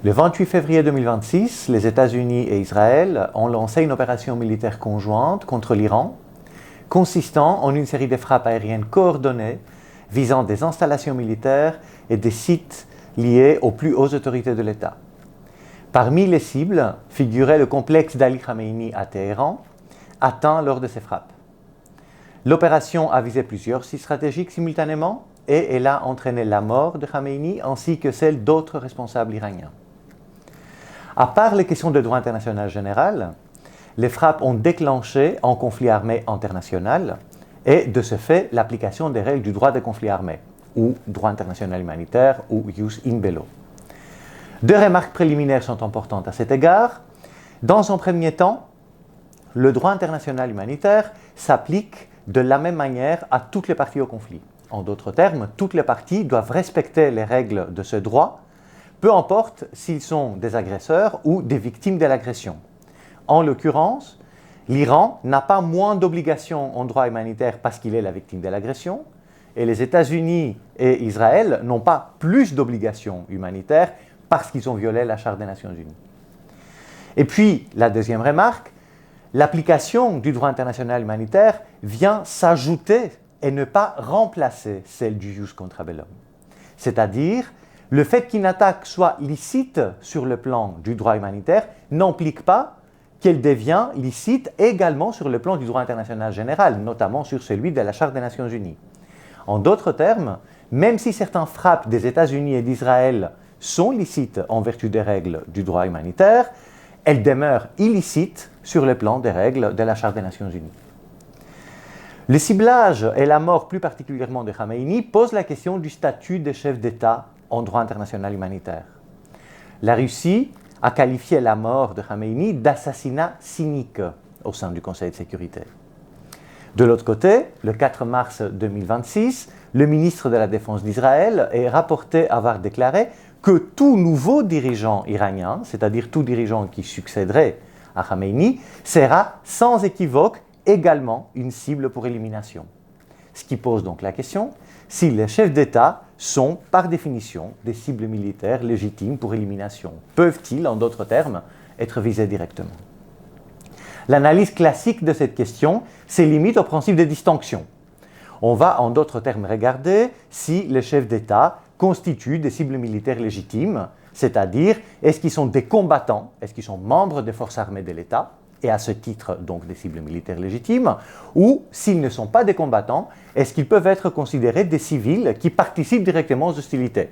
Le 28 février 2026, les États-Unis et Israël ont lancé une opération militaire conjointe contre l'Iran, consistant en une série de frappes aériennes coordonnées visant des installations militaires et des sites liés aux plus hautes autorités de l'État. Parmi les cibles figurait le complexe d'Ali Khamenei à Téhéran, atteint lors de ces frappes. L'opération a visé plusieurs sites stratégiques simultanément et elle a entraîné la mort de Khamenei ainsi que celle d'autres responsables iraniens. À part les questions de droit international général, les frappes ont déclenché un conflit armé international et, de ce fait, l'application des règles du droit des conflits armés, ou droit international humanitaire, ou jus in bello. Deux remarques préliminaires sont importantes à cet égard. Dans un premier temps, le droit international humanitaire s'applique de la même manière à toutes les parties au conflit. En d'autres termes, toutes les parties doivent respecter les règles de ce droit, peu importe s'ils sont des agresseurs ou des victimes de l'agression. En l'occurrence, l'Iran n'a pas moins d'obligations en droit humanitaire parce qu'il est la victime de l'agression, et les États-Unis et Israël n'ont pas plus d'obligations humanitaires parce qu'ils ont violé la Charte des Nations Unies. Et puis, la deuxième remarque, l'application du droit international humanitaire vient s'ajouter et ne pas remplacer celle du jus contra bellum. C'est-à-dire, le fait qu'une attaque soit licite sur le plan du droit humanitaire n'implique pas qu'elle devient licite également sur le plan du droit international général, notamment sur celui de la Charte des Nations Unies. En d'autres termes, même si certaines frappes des États-Unis et d'Israël sont licites en vertu des règles du droit humanitaire, elles demeurent illicites sur le plan des règles de la Charte des Nations Unies. Le ciblage et la mort plus particulièrement de Khamenei posent la question du statut des chefs d'État en droit international humanitaire. La Russie a qualifié la mort de Khamenei d'assassinat cynique au sein du Conseil de sécurité. De l'autre côté, le 4 mars 2026, le ministre de la Défense d'Israël est rapporté avoir déclaré que tout nouveau dirigeant iranien, c'est-à-dire tout dirigeant qui succéderait à Khamenei, sera sans équivoque également une cible pour élimination. Ce qui pose donc la question si les chefs d'État sont par définition des cibles militaires légitimes pour élimination. Peuvent-ils, en d'autres termes, être visés directement? L'analyse classique de cette question se limite au principe de distinction. On va, en d'autres termes, regarder si les chefs d'État constituent des cibles militaires légitimes, c'est-à-dire est-ce qu'ils sont des combattants, est-ce qu'ils sont membres des forces armées de l'État, et à ce titre donc des cibles militaires légitimes, ou s'ils ne sont pas des combattants, est-ce qu'ils peuvent être considérés des civils qui participent directement aux hostilités?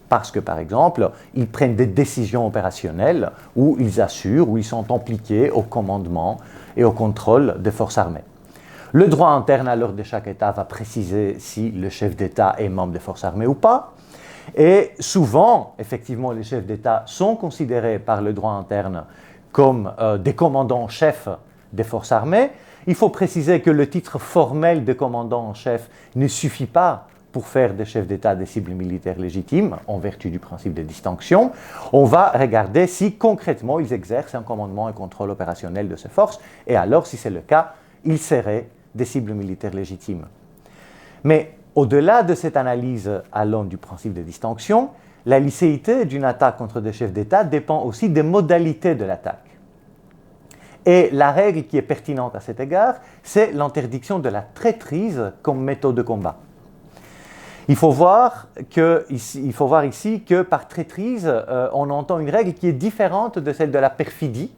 Parce que, par exemple, ils prennent des décisions opérationnelles ou ils assurent, ou ils sont impliqués au commandement et au contrôle des forces armées. Le droit interne alors de chaque État va préciser si le chef d'État est membre des forces armées ou pas. Et souvent, effectivement, les chefs d'État sont considérés par le droit interne comme des commandants en chef des forces armées. Il faut préciser que le titre formel de commandant en chef ne suffit pas pour faire des chefs d'État des cibles militaires légitimes, en vertu du principe de distinction. On va regarder si concrètement ils exercent un commandement et contrôle opérationnel de ces forces, et alors, si c'est le cas, ils seraient des cibles militaires légitimes. Mais au-delà de cette analyse allant du principe de distinction, la licéité d'une attaque contre des chefs d'État dépend aussi des modalités de l'attaque. Et la règle qui est pertinente à cet égard, c'est l'interdiction de la traîtrise comme méthode de combat. Il faut voir ici que par traîtrise, on entend une règle qui est différente de celle de la perfidie,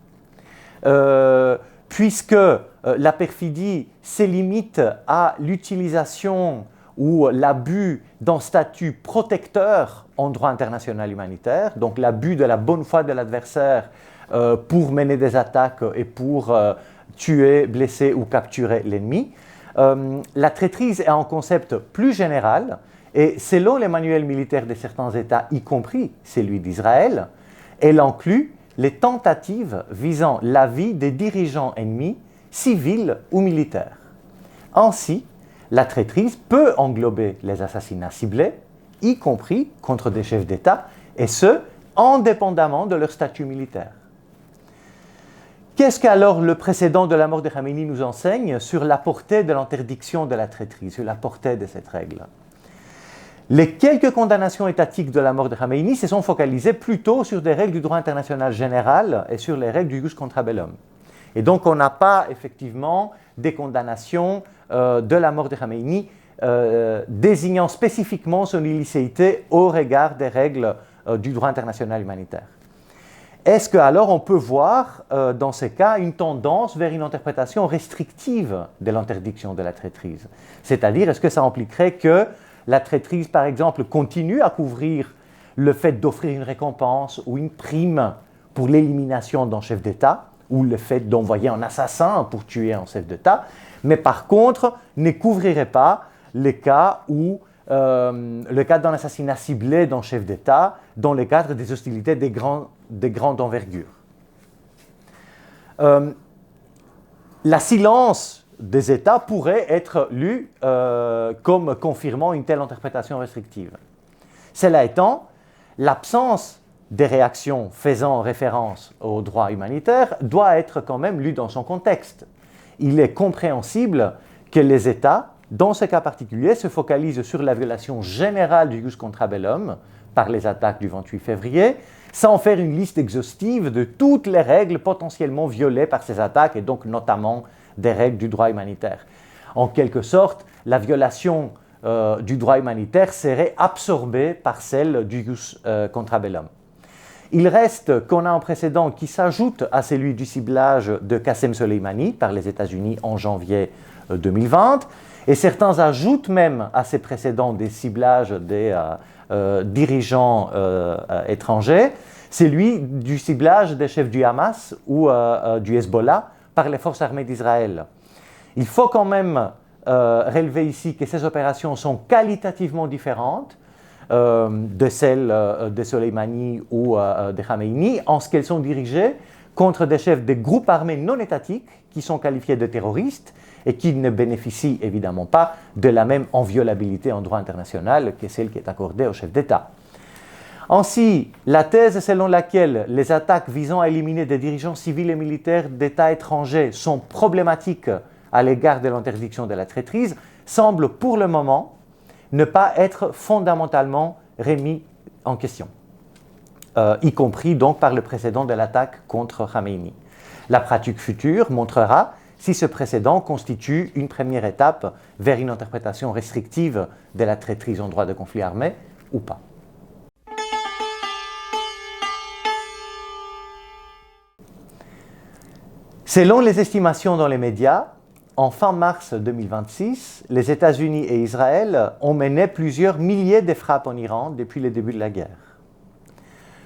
puisque la perfidie se limite à l'utilisation ou l'abus d'un statut protecteur en droit international humanitaire, donc l'abus de la bonne foi de l'adversaire pour mener des attaques et pour tuer, blesser ou capturer l'ennemi. La traîtrise est un concept plus général et selon les manuels militaires de certains États, y compris celui d'Israël, elle inclut les tentatives visant la vie des dirigeants ennemis, civils ou militaires. Ainsi, la traîtrise peut englober les assassinats ciblés, y compris contre des chefs d'État, et ce, indépendamment de leur statut militaire. Qu'est-ce qu'alors le précédent de la mort de Khamenei nous enseigne sur la portée de l'interdiction de la traîtrise, sur la portée de cette règle? Les quelques condamnations étatiques de la mort de Khamenei se sont focalisées plutôt sur des règles du droit international général et sur les règles du jus contra bellum. Et donc on n'a pas effectivement des condamnations de la mort de Khamenei désignant spécifiquement son illicéité au regard des règles du droit international humanitaire. Est-ce qu'alors on peut voir dans ces cas une tendance vers une interprétation restrictive de l'interdiction de la traîtrise? C'est-à-dire, est-ce que ça impliquerait que la traîtrise, par exemple, continue à couvrir le fait d'offrir une récompense ou une prime pour l'élimination d'un chef d'État, ou le fait d'envoyer un assassin pour tuer un chef d'État, mais par contre ne couvrirait pas le cas d'un assassinat ciblé d'un chef d'État dans le cadre des hostilités de grande envergure. La silence des États pourrait être lu comme confirmant une telle interprétation restrictive. Cela étant, l'absence des réactions faisant référence au droit humanitaire doit être quand même lue dans son contexte. Il est compréhensible que les États, dans ce cas particulier, se focalisent sur la violation générale du jus contra bellum par les attaques du 28 février sans faire une liste exhaustive de toutes les règles potentiellement violées par ces attaques, et donc notamment des règles du droit humanitaire. En quelque sorte, la violation du droit humanitaire serait absorbée par celle du jus contra bellum. Il reste qu'on a un précédent qui s'ajoute à celui du ciblage de Qassem Soleimani par les États-Unis en janvier 2020, et certains ajoutent même à ces précédents des ciblages des dirigeants étrangers, celui du ciblage des chefs du Hamas ou du Hezbollah par les forces armées d'Israël. Il faut quand même relever ici que ces opérations sont qualitativement différentes de celles de Soleimani ou de Khamenei, en ce qu'elles sont dirigées contre des chefs de groupes armés non étatiques qui sont qualifiés de terroristes et qui ne bénéficient évidemment pas de la même inviolabilité en droit international que celle qui est accordée aux chefs d'État. Ainsi, la thèse selon laquelle les attaques visant à éliminer des dirigeants civils et militaires d'États étrangers sont problématiques à l'égard de l'interdiction de la traîtrise semble pour le moment ne pas être fondamentalement remis en question, y compris donc par le précédent de l'attaque contre Khamenei. La pratique future montrera si ce précédent constitue une première étape vers une interprétation restrictive de la traîtrise en droit de conflit armé ou pas. Selon les estimations dans les médias, en fin mars 2026, les États-Unis et Israël ont mené plusieurs milliers de frappes en Iran depuis le début de la guerre.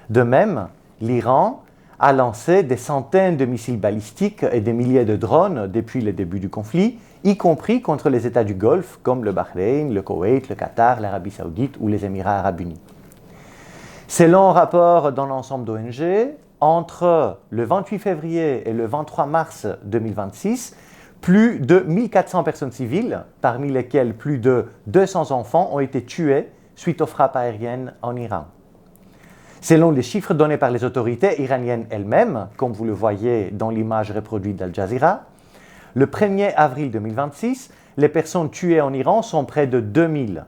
De même, l'Iran a lancé des centaines de missiles balistiques et des milliers de drones depuis le début du conflit, y compris contre les États du Golfe comme le Bahreïn, le Koweït, le Qatar, l'Arabie Saoudite ou les Émirats arabes unis. Selon un rapport dans l'ensemble d'ONG, entre le 28 février et le 23 mars 2026, plus de 1400 personnes civiles, parmi lesquelles plus de 200 enfants, ont été tués suite aux frappes aériennes en Iran. Selon les chiffres donnés par les autorités iraniennes elles-mêmes, comme vous le voyez dans l'image reproduite d'Al Jazeera, le 1er avril 2026, les personnes tuées en Iran sont près de 2000.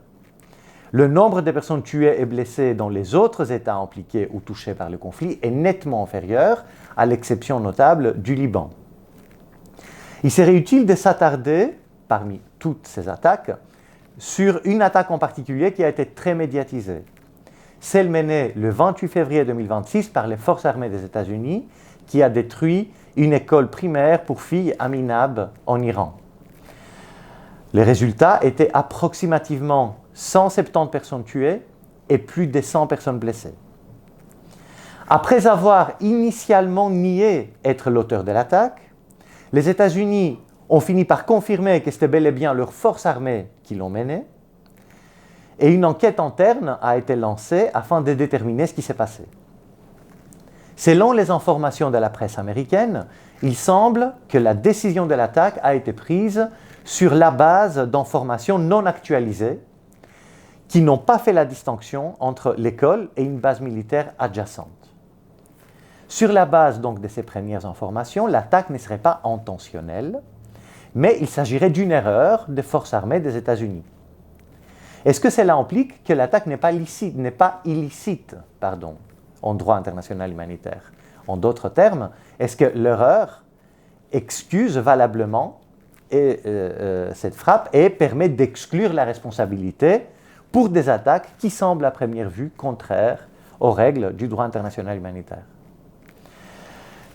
Le nombre de personnes tuées et blessées dans les autres États impliqués ou touchés par le conflit est nettement inférieur, à l'exception notable du Liban. Il serait utile de s'attarder, parmi toutes ces attaques, sur une attaque en particulier qui a été très médiatisée. Celle menée le 28 février 2026 par les forces armées des États-Unis, qui a détruit une école primaire pour filles à Minab en Iran. Les résultats étaient approximativement 170 personnes tuées et plus de 100 personnes blessées. Après avoir initialement nié être l'auteur de l'attaque, les États-Unis ont fini par confirmer que c'était bel et bien leurs forces armées qui l'ont menée, et une enquête interne a été lancée afin de déterminer ce qui s'est passé. Selon les informations de la presse américaine, il semble que la décision de l'attaque a été prise sur la base d'informations non actualisées qui n'ont pas fait la distinction entre l'école et une base militaire adjacente. Sur la base donc de ces premières informations, l'attaque ne serait pas intentionnelle, mais il s'agirait d'une erreur des forces armées des États-Unis. Est-ce que cela implique que l'attaque n'est pas illicite en droit international humanitaire? En d'autres termes, est-ce que l'erreur excuse valablement cette frappe et permet d'exclure la responsabilité pour des attaques qui semblent à première vue contraires aux règles du droit international humanitaire?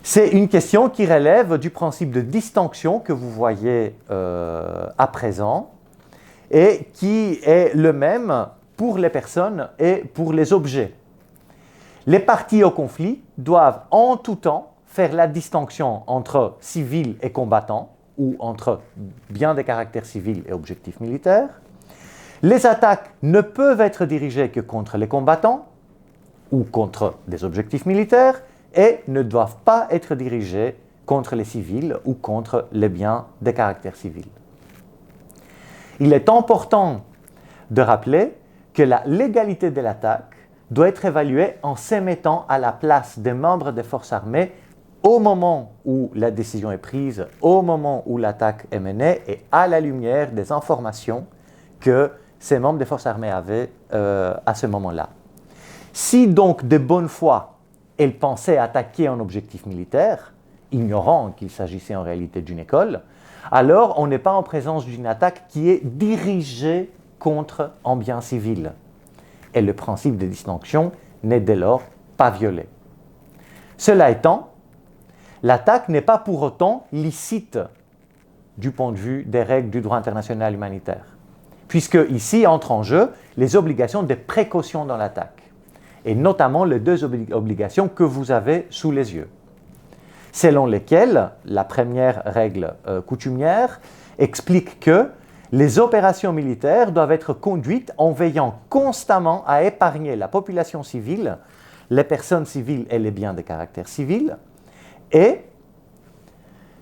C'est une question qui relève du principe de distinction que vous voyez à présent et qui est le même pour les personnes et pour les objets. Les parties au conflit doivent en tout temps faire la distinction entre civils et combattants ou entre biens de caractère civil et objectifs militaires. Les attaques ne peuvent être dirigées que contre les combattants ou contre des objectifs militaires et ne doivent pas être dirigées contre les civils ou contre les biens de caractère civil. Il est important de rappeler que la légalité de l'attaque doit être évaluée en se mettant à la place des membres des forces armées au moment où la décision est prise, au moment où l'attaque est menée et à la lumière des informations que ces membres des forces armées avaient à ce moment-là. Si donc de bonne foi elle pensait attaquer un objectif militaire, ignorant qu'il s'agissait en réalité d'une école, alors on n'est pas en présence d'une attaque qui est dirigée contre un bien civil. Et le principe de distinction n'est dès lors pas violé. Cela étant, l'attaque n'est pas pour autant licite du point de vue des règles du droit international humanitaire, puisque ici entrent en jeu les obligations de précaution dans l'attaque, et notamment les deux obligations que vous avez sous les yeux, selon lesquelles la première règle coutumière explique que les opérations militaires doivent être conduites en veillant constamment à épargner la population civile, les personnes civiles et les biens de caractère civil, et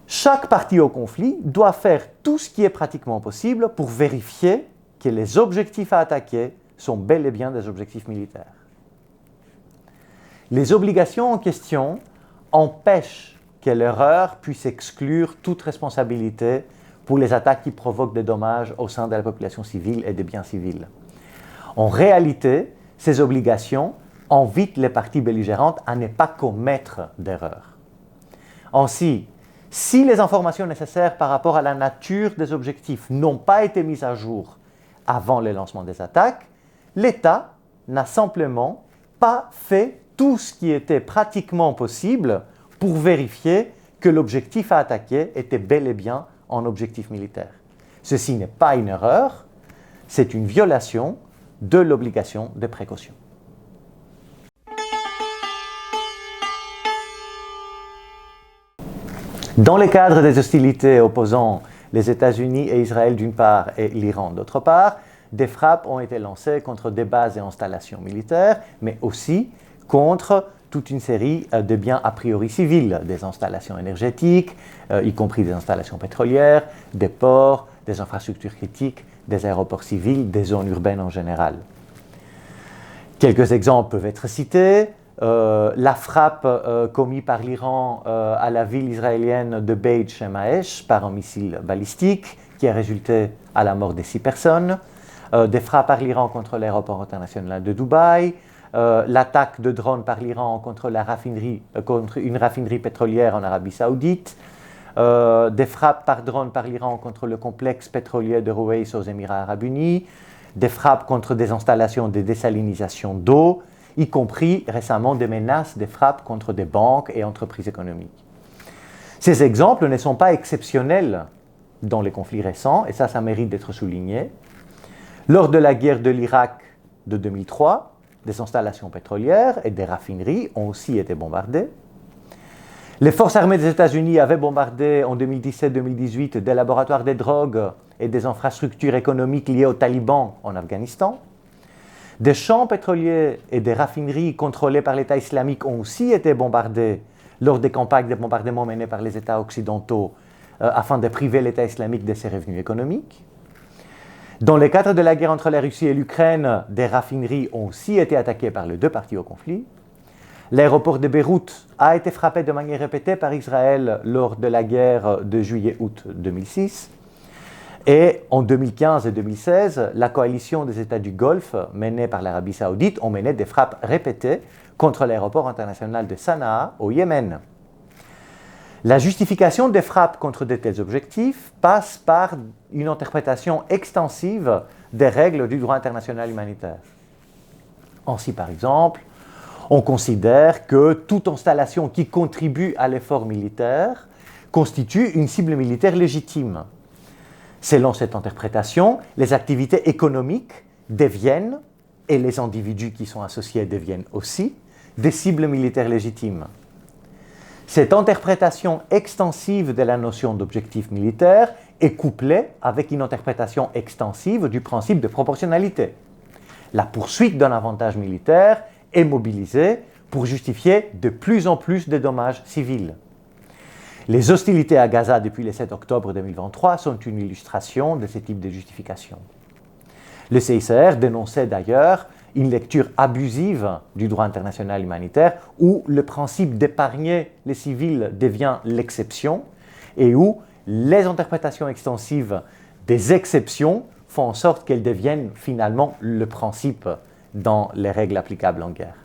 chaque partie au conflit doit faire tout ce qui est pratiquement possible pour vérifier que les objectifs à attaquer sont bel et bien des objectifs militaires. Les obligations en question empêchent que l'erreur puisse exclure toute responsabilité pour les attaques qui provoquent des dommages au sein de la population civile et des biens civils. En réalité, ces obligations invitent les parties belligérantes à ne pas commettre d'erreur. Ainsi, si les informations nécessaires par rapport à la nature des objectifs n'ont pas été mises à jour avant le lancement des attaques, l'État n'a simplement pas fait tout ce qui était pratiquement possible pour vérifier que l'objectif à attaquer était bel et bien un objectif militaire. Ceci n'est pas une erreur, c'est une violation de l'obligation de précaution. Dans le cadre des hostilités opposant les États-Unis et Israël d'une part et l'Iran d'autre part, des frappes ont été lancées contre des bases et installations militaires, mais aussi contre toute une série de biens a priori civils, des installations énergétiques, y compris des installations pétrolières, des ports, des infrastructures critiques, des aéroports civils, des zones urbaines en général. Quelques exemples peuvent être cités. La frappe commise par l'Iran à la ville israélienne de Beit Shemesh par un missile balistique qui a résulté à la mort de 6 personnes, des frappes par l'Iran contre l'aéroport international de Dubaï, l'attaque de drones par l'Iran contre une raffinerie pétrolière en Arabie Saoudite, des frappes par drone par l'Iran contre le complexe pétrolier de Ruwais aux Émirats Arabes Unis, des frappes contre des installations de désalinisation d'eau, y compris récemment des menaces, des frappes contre des banques et entreprises économiques. Ces exemples ne sont pas exceptionnels dans les conflits récents, et ça mérite d'être souligné. Lors de la guerre de l'Irak de 2003, des installations pétrolières et des raffineries ont aussi été bombardées. Les forces armées des États-Unis avaient bombardé en 2017-2018 des laboratoires de drogue et des infrastructures économiques liées aux talibans en Afghanistan. Des champs pétroliers et des raffineries contrôlées par l'État islamique ont aussi été bombardés lors des campagnes de bombardement menées par les États occidentaux afin de priver l'État islamique de ses revenus économiques. Dans le cadre de la guerre entre la Russie et l'Ukraine, des raffineries ont aussi été attaquées par les deux parties au conflit. L'aéroport de Beyrouth a été frappé de manière répétée par Israël lors de la guerre de juillet-août 2006. Et en 2015 et 2016, la coalition des États du Golfe, menée par l'Arabie Saoudite, ont mené des frappes répétées contre l'aéroport international de Sanaa, au Yémen. La justification des frappes contre de tels objectifs passe par une interprétation extensive des règles du droit international humanitaire. Ainsi, par exemple, on considère que toute installation qui contribue à l'effort militaire constitue une cible militaire légitime. Selon cette interprétation, les activités économiques deviennent, et les individus qui sont associés deviennent aussi, des cibles militaires légitimes. Cette interprétation extensive de la notion d'objectif militaire est couplée avec une interprétation extensive du principe de proportionnalité. La poursuite d'un avantage militaire est mobilisée pour justifier de plus en plus de dommages civils. Les hostilités à Gaza depuis le 7 octobre 2023 sont une illustration de ce type de justification. Le CICR dénonçait d'ailleurs une lecture abusive du droit international humanitaire où le principe d'épargner les civils devient l'exception et où les interprétations extensives des exceptions font en sorte qu'elles deviennent finalement le principe dans les règles applicables en guerre.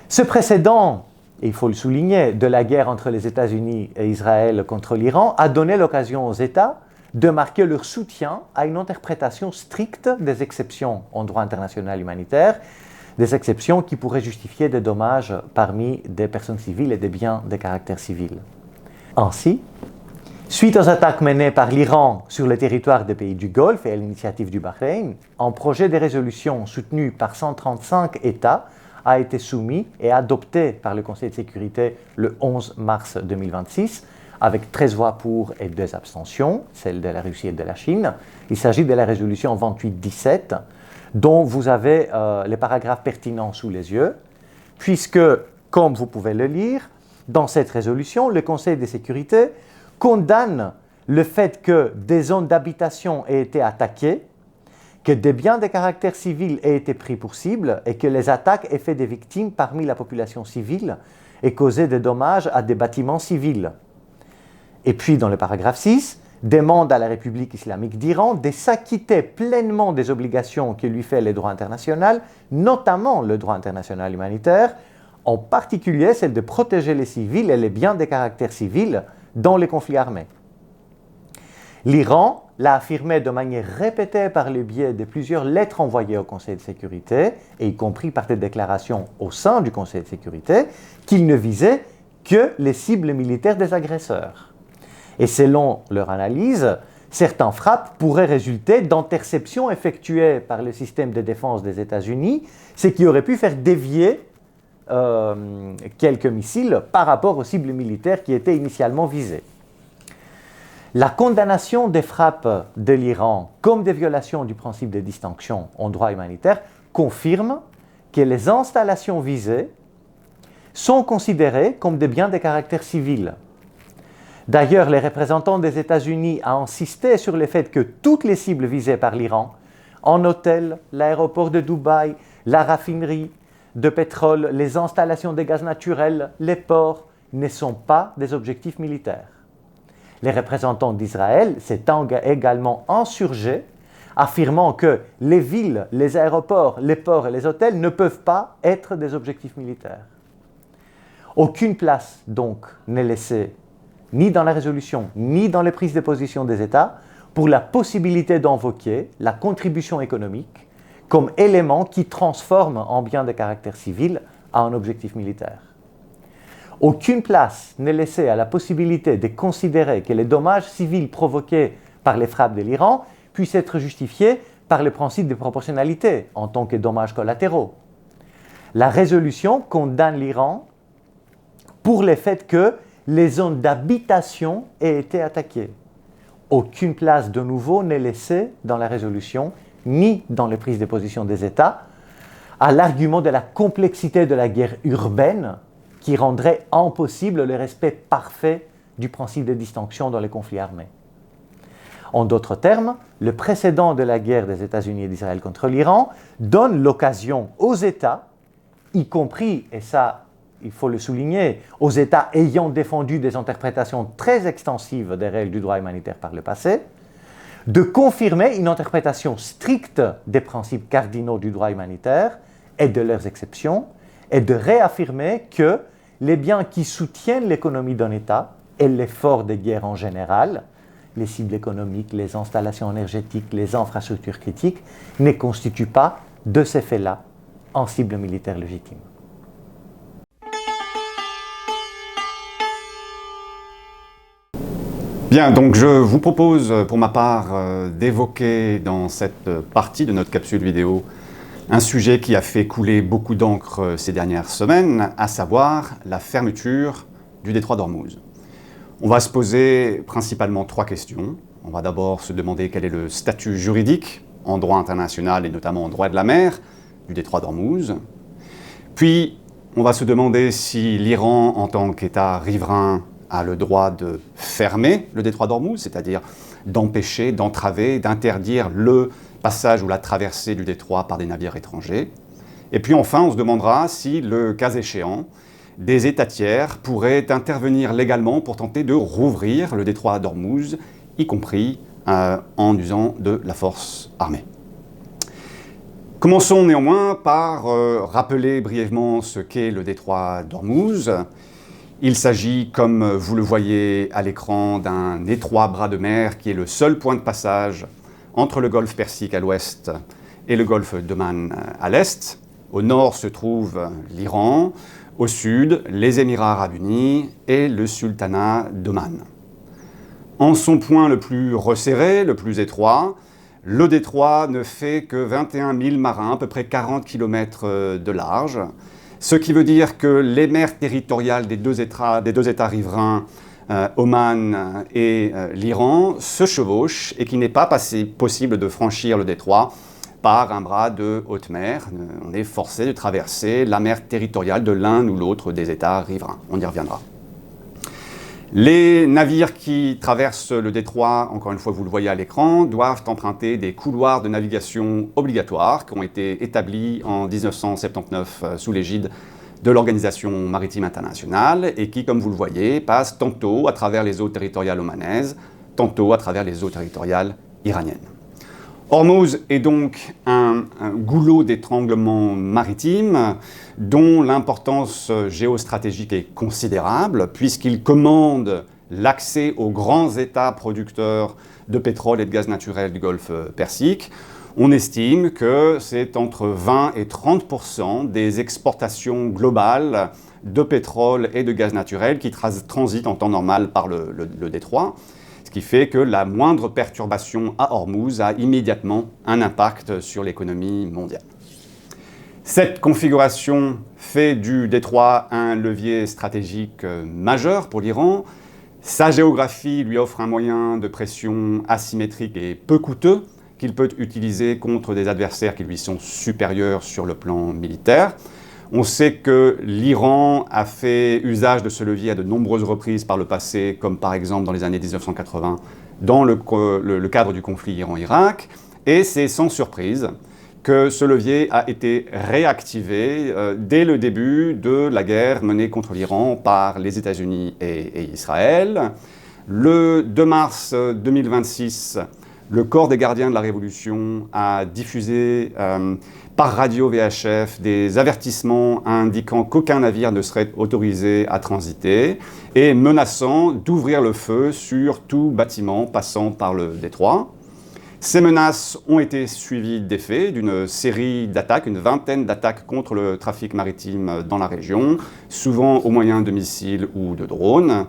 Ce précédent, et il faut le souligner, de la guerre entre les États-Unis et Israël contre l'Iran a donné l'occasion aux États de marquer leur soutien à une interprétation stricte des exceptions en droit international humanitaire, des exceptions qui pourraient justifier des dommages parmi des personnes civiles et des biens de caractère civil. Ainsi, suite aux attaques menées par l'Iran sur le territoire des pays du Golfe et à l'initiative du Bahreïn, un projet de résolution soutenu par 135 États a été soumis et adopté par le Conseil de sécurité le 11 mars 2026, avec 13 voix pour et 2 abstentions, celles de la Russie et de la Chine. Il s'agit de la résolution 2817, dont vous avez les paragraphes pertinents sous les yeux, puisque, comme vous pouvez le lire, dans cette résolution, le Conseil de sécurité condamne le fait que des zones d'habitation aient été attaquées, que des biens de caractère civil aient été pris pour cible et que les attaques aient fait des victimes parmi la population civile et causé des dommages à des bâtiments civils. Et puis, dans le paragraphe 6, demande à la République islamique d'Iran de s'acquitter pleinement des obligations que lui fait le droit international, notamment le droit international humanitaire, en particulier celle de protéger les civils et les biens de caractère civil dans les conflits armés. L'Iran l'a affirmé de manière répétée par le biais de plusieurs lettres envoyées au Conseil de sécurité, et y compris par des déclarations au sein du Conseil de sécurité, qu'il ne visait que les cibles militaires des agresseurs. Et selon leur analyse, certaines frappes pourraient résulter d'interceptions effectuées par le système de défense des États-Unis, ce qui aurait pu faire dévier quelques missiles par rapport aux cibles militaires qui étaient initialement visées. La condamnation des frappes de l'Iran comme des violations du principe de distinction en droit humanitaire confirme que les installations visées sont considérées comme des biens de caractère civil. D'ailleurs, les représentants des États-Unis ont insisté sur le fait que toutes les cibles visées par l'Iran, un hôtel, l'aéroport de Dubaï, la raffinerie de pétrole, les installations de gaz naturel, les ports, ne sont pas des objectifs militaires. Les représentants d'Israël s'étant également insurgés, affirmant que les villes, les aéroports, les ports et les hôtels ne peuvent pas être des objectifs militaires. Aucune place, donc, n'est laissée, ni dans la résolution, ni dans les prises de position des États, pour la possibilité d'invoquer la contribution économique comme élément qui transforme un bien de caractère civil à un objectif militaire. Aucune place n'est laissée à la possibilité de considérer que les dommages civils provoqués par les frappes de l'Iran puissent être justifiés par le principe de proportionnalité en tant que dommages collatéraux. La résolution condamne l'Iran pour le fait que les zones d'habitation aient été attaquées. Aucune place de nouveau n'est laissée dans la résolution ni dans les prises de position des États à l'argument de la complexité de la guerre urbaine qui rendrait impossible le respect parfait du principe de distinction dans les conflits armés. En d'autres termes, le précédent de la guerre des États-Unis et d'Israël contre l'Iran donne l'occasion aux États, y compris, et ça il faut le souligner, aux États ayant défendu des interprétations très extensives des règles du droit humanitaire par le passé, de confirmer une interprétation stricte des principes cardinaux du droit humanitaire et de leurs exceptions, et de réaffirmer que les biens qui soutiennent l'économie d'un État et l'effort de guerre en général, les cibles économiques, les installations énergétiques, les infrastructures critiques, ne constituent pas, de ces faits-là, en cible militaire légitime. Bien, donc je vous propose pour ma part d'évoquer dans cette partie de notre capsule vidéo un sujet qui a fait couler beaucoup d'encre ces dernières semaines, à savoir la fermeture du détroit d'Ormuz. On va se poser principalement 3 questions. On va d'abord se demander quel est le statut juridique en droit international et notamment en droit de la mer du détroit d'Ormuz. Puis, on va se demander si l'Iran, en tant qu'État riverain, a le droit de fermer le détroit d'Ormuz, c'est-à-dire d'empêcher, d'entraver, d'interdire le passage ou la traversée du détroit par des navires étrangers. Et puis enfin, on se demandera si, le cas échéant, des États tiers pourraient intervenir légalement pour tenter de rouvrir le détroit d'Ormuz, y compris en usant de la force armée. Commençons néanmoins par rappeler brièvement ce qu'est le détroit d'Ormuz. Il s'agit, comme vous le voyez à l'écran, d'un étroit bras de mer qui est le seul point de passage entre le golfe Persique à l'ouest et le golfe d'Oman à l'est. Au nord se trouve l'Iran, au sud les Émirats arabes unis et le sultanat d'Oman. En son point le plus resserré, le plus étroit, le détroit ne fait que 21 000 marins, à peu près 40 km de large, ce qui veut dire que les mers territoriales des deux États riverains, Oman et l'Iran, se chevauchent et qu'il n'est pas possible de franchir le détroit par un bras de haute mer. On est forcé de traverser la mer territoriale de l'un ou l'autre des États riverains. On y reviendra. Les navires qui traversent le détroit, encore une fois vous le voyez à l'écran, doivent emprunter des couloirs de navigation obligatoires qui ont été établis en 1979 sous l'égide de l'Organisation maritime internationale et qui, comme vous le voyez, passent tantôt à travers les eaux territoriales omanaises, tantôt à travers les eaux territoriales iraniennes. Ormuz est donc un goulot d'étranglement maritime dont l'importance géostratégique est considérable puisqu'il commande l'accès aux grands États producteurs de pétrole et de gaz naturel du golfe Persique. On estime que c'est entre 20 et 30% des exportations globales de pétrole et de gaz naturel qui transitent en temps normal par le détroit. Ce qui fait que la moindre perturbation à Ormuz a immédiatement un impact sur l'économie mondiale. Cette configuration fait du détroit un levier stratégique majeur pour l'Iran. Sa géographie lui offre un moyen de pression asymétrique et peu coûteux qu'il peut utiliser contre des adversaires qui lui sont supérieurs sur le plan militaire. On sait que l'Iran a fait usage de ce levier à de nombreuses reprises par le passé, comme par exemple dans les années 1980, dans le cadre du conflit Iran-Irak, et c'est sans surprise que ce levier a été réactivé dès le début de la guerre menée contre l'Iran par les États-Unis et Israël. Le 2 mars 2026, le Corps des gardiens de la Révolution a diffusé par radio VHF des avertissements indiquant qu'aucun navire ne serait autorisé à transiter et menaçant d'ouvrir le feu sur tout bâtiment passant par le détroit. Ces menaces ont été suivies d'effets d'une série d'attaques, une vingtaine d'attaques contre le trafic maritime dans la région, souvent au moyen de missiles ou de drones.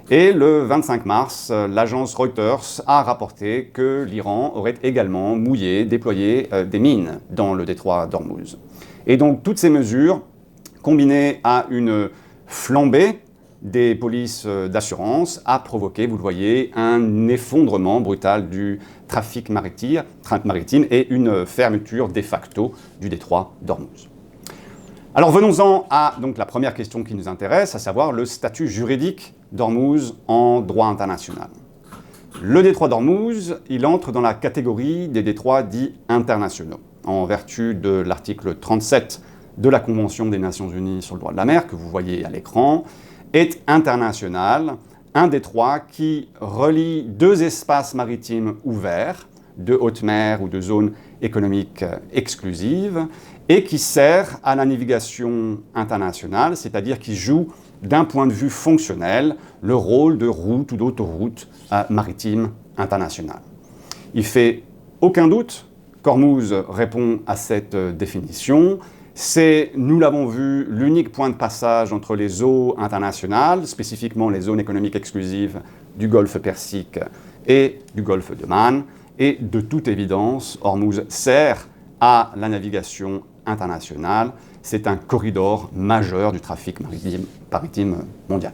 Et le 25 mars, l'agence Reuters a rapporté que l'Iran aurait également déployé des mines dans le détroit d'Ormuz. Et donc toutes ces mesures, combinées à une flambée des polices d'assurance, a provoqué, vous le voyez, un effondrement brutal du trafic maritime et une fermeture de facto du détroit d'Ormuz. Alors venons-en à donc, la première question qui nous intéresse, à savoir le statut juridique d'Ormuz en droit international. Le détroit d'Ormuz, il entre dans la catégorie des détroits dits internationaux, en vertu de l'article 37 de la Convention des Nations Unies sur le droit de la mer, que vous voyez à l'écran, est international, un détroit qui relie deux espaces maritimes ouverts, de haute mer ou de zone économique exclusive, et qui sert à la navigation internationale, c'est-à-dire qui joue d'un point de vue fonctionnel le rôle de route ou d'autoroute maritime internationale. Il ne fait aucun doute qu'Ormuz répond à cette définition. C'est, nous l'avons vu, l'unique point de passage entre les eaux internationales, spécifiquement les zones économiques exclusives du golfe Persique et du golfe d'Oman. Et de toute évidence, Ormuz sert à la navigation internationale. C'est un corridor majeur du trafic maritime mondial.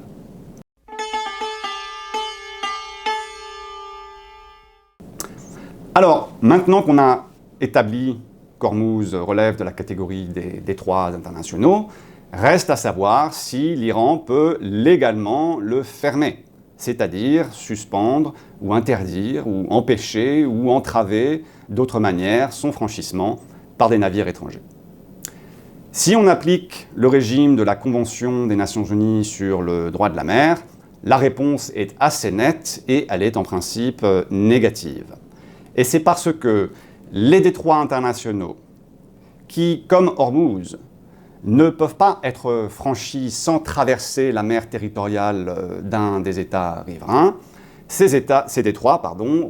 Alors, maintenant qu'on a établi qu'Ormuz relève de la catégorie des détroits internationaux, reste à savoir si l'Iran peut légalement le fermer, c'est-à-dire suspendre ou interdire ou empêcher ou entraver d'autres manières son franchissement par des navires étrangers. Si on applique le régime de la Convention des Nations Unies sur le droit de la mer, la réponse est assez nette et elle est en principe négative. Et c'est parce que les détroits internationaux qui, comme Hormuz, ne peuvent pas être franchis sans traverser la mer territoriale d'un des États riverains. Ces détroits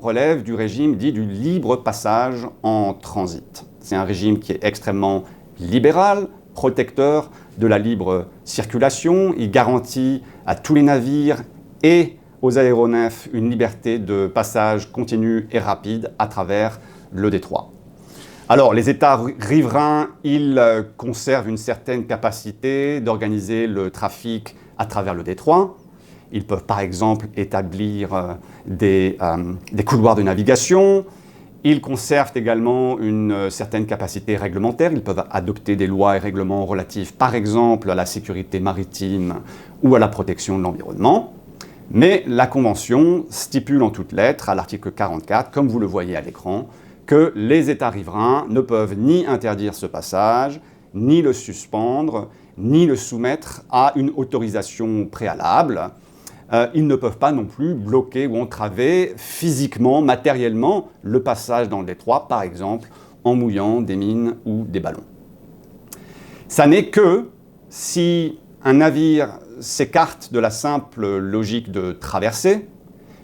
relèvent du régime dit du libre passage en transit. C'est un régime qui est extrêmement libéral, protecteur de la libre circulation. Il garantit à tous les navires et aux aéronefs une liberté de passage continue et rapide à travers le détroit. Alors, les États riverains, ils conservent une certaine capacité d'organiser le trafic à travers le détroit. Ils peuvent par exemple établir des couloirs de navigation. Ils conservent également une certaine capacité réglementaire. Ils peuvent adopter des lois et règlements relatifs par exemple à la sécurité maritime ou à la protection de l'environnement. Mais la Convention stipule en toutes lettres à l'article 44, comme vous le voyez à l'écran, que les États riverains ne peuvent ni interdire ce passage, ni le suspendre, ni le soumettre à une autorisation préalable. Ils ne peuvent pas non plus bloquer ou entraver physiquement, matériellement, le passage dans le détroit, par exemple en mouillant des mines ou des ballons. Ça n'est que si un navire s'écarte de la simple logique de traversée,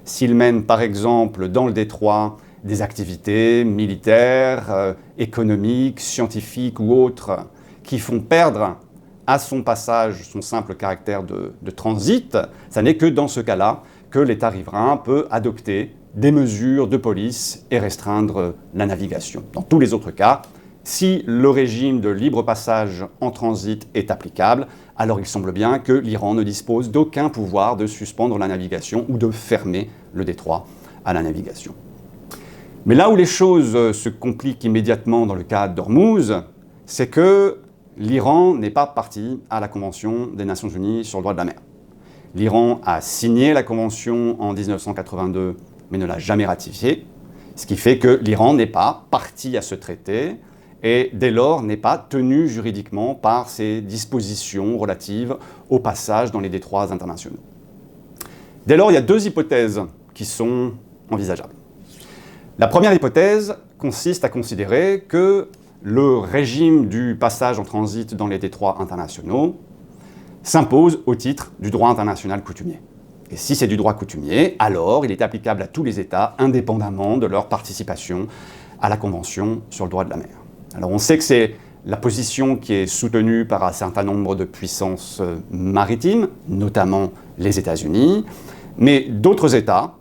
s'il mène par exemple dans le détroit des activités militaires, économiques, scientifiques ou autres qui font perdre à son passage son simple caractère de transit, ça n'est que dans ce cas-là que l'État riverain peut adopter des mesures de police et restreindre la navigation. Dans tous les autres cas, si le régime de libre passage en transit est applicable, alors il semble bien que l'Iran ne dispose d'aucun pouvoir de suspendre la navigation ou de fermer le détroit à la navigation. Mais là où les choses se compliquent immédiatement dans le cas d'Hormuz, c'est que l'Iran n'est pas parti à la Convention des Nations Unies sur le droit de la mer. L'Iran a signé la Convention en 1982, mais ne l'a jamais ratifiée, ce qui fait que l'Iran n'est pas parti à ce traité et dès lors n'est pas tenu juridiquement par ces dispositions relatives au passage dans les détroits internationaux. Dès lors, il y a deux hypothèses qui sont envisageables. La première hypothèse consiste à considérer que le régime du passage en transit dans les détroits internationaux s'impose au titre du droit international coutumier. Et si c'est du droit coutumier, alors il est applicable à tous les États, indépendamment de leur participation à la Convention sur le droit de la mer. Alors on sait que c'est la position qui est soutenue par un certain nombre de puissances maritimes, notamment les États-Unis, mais d'autres États,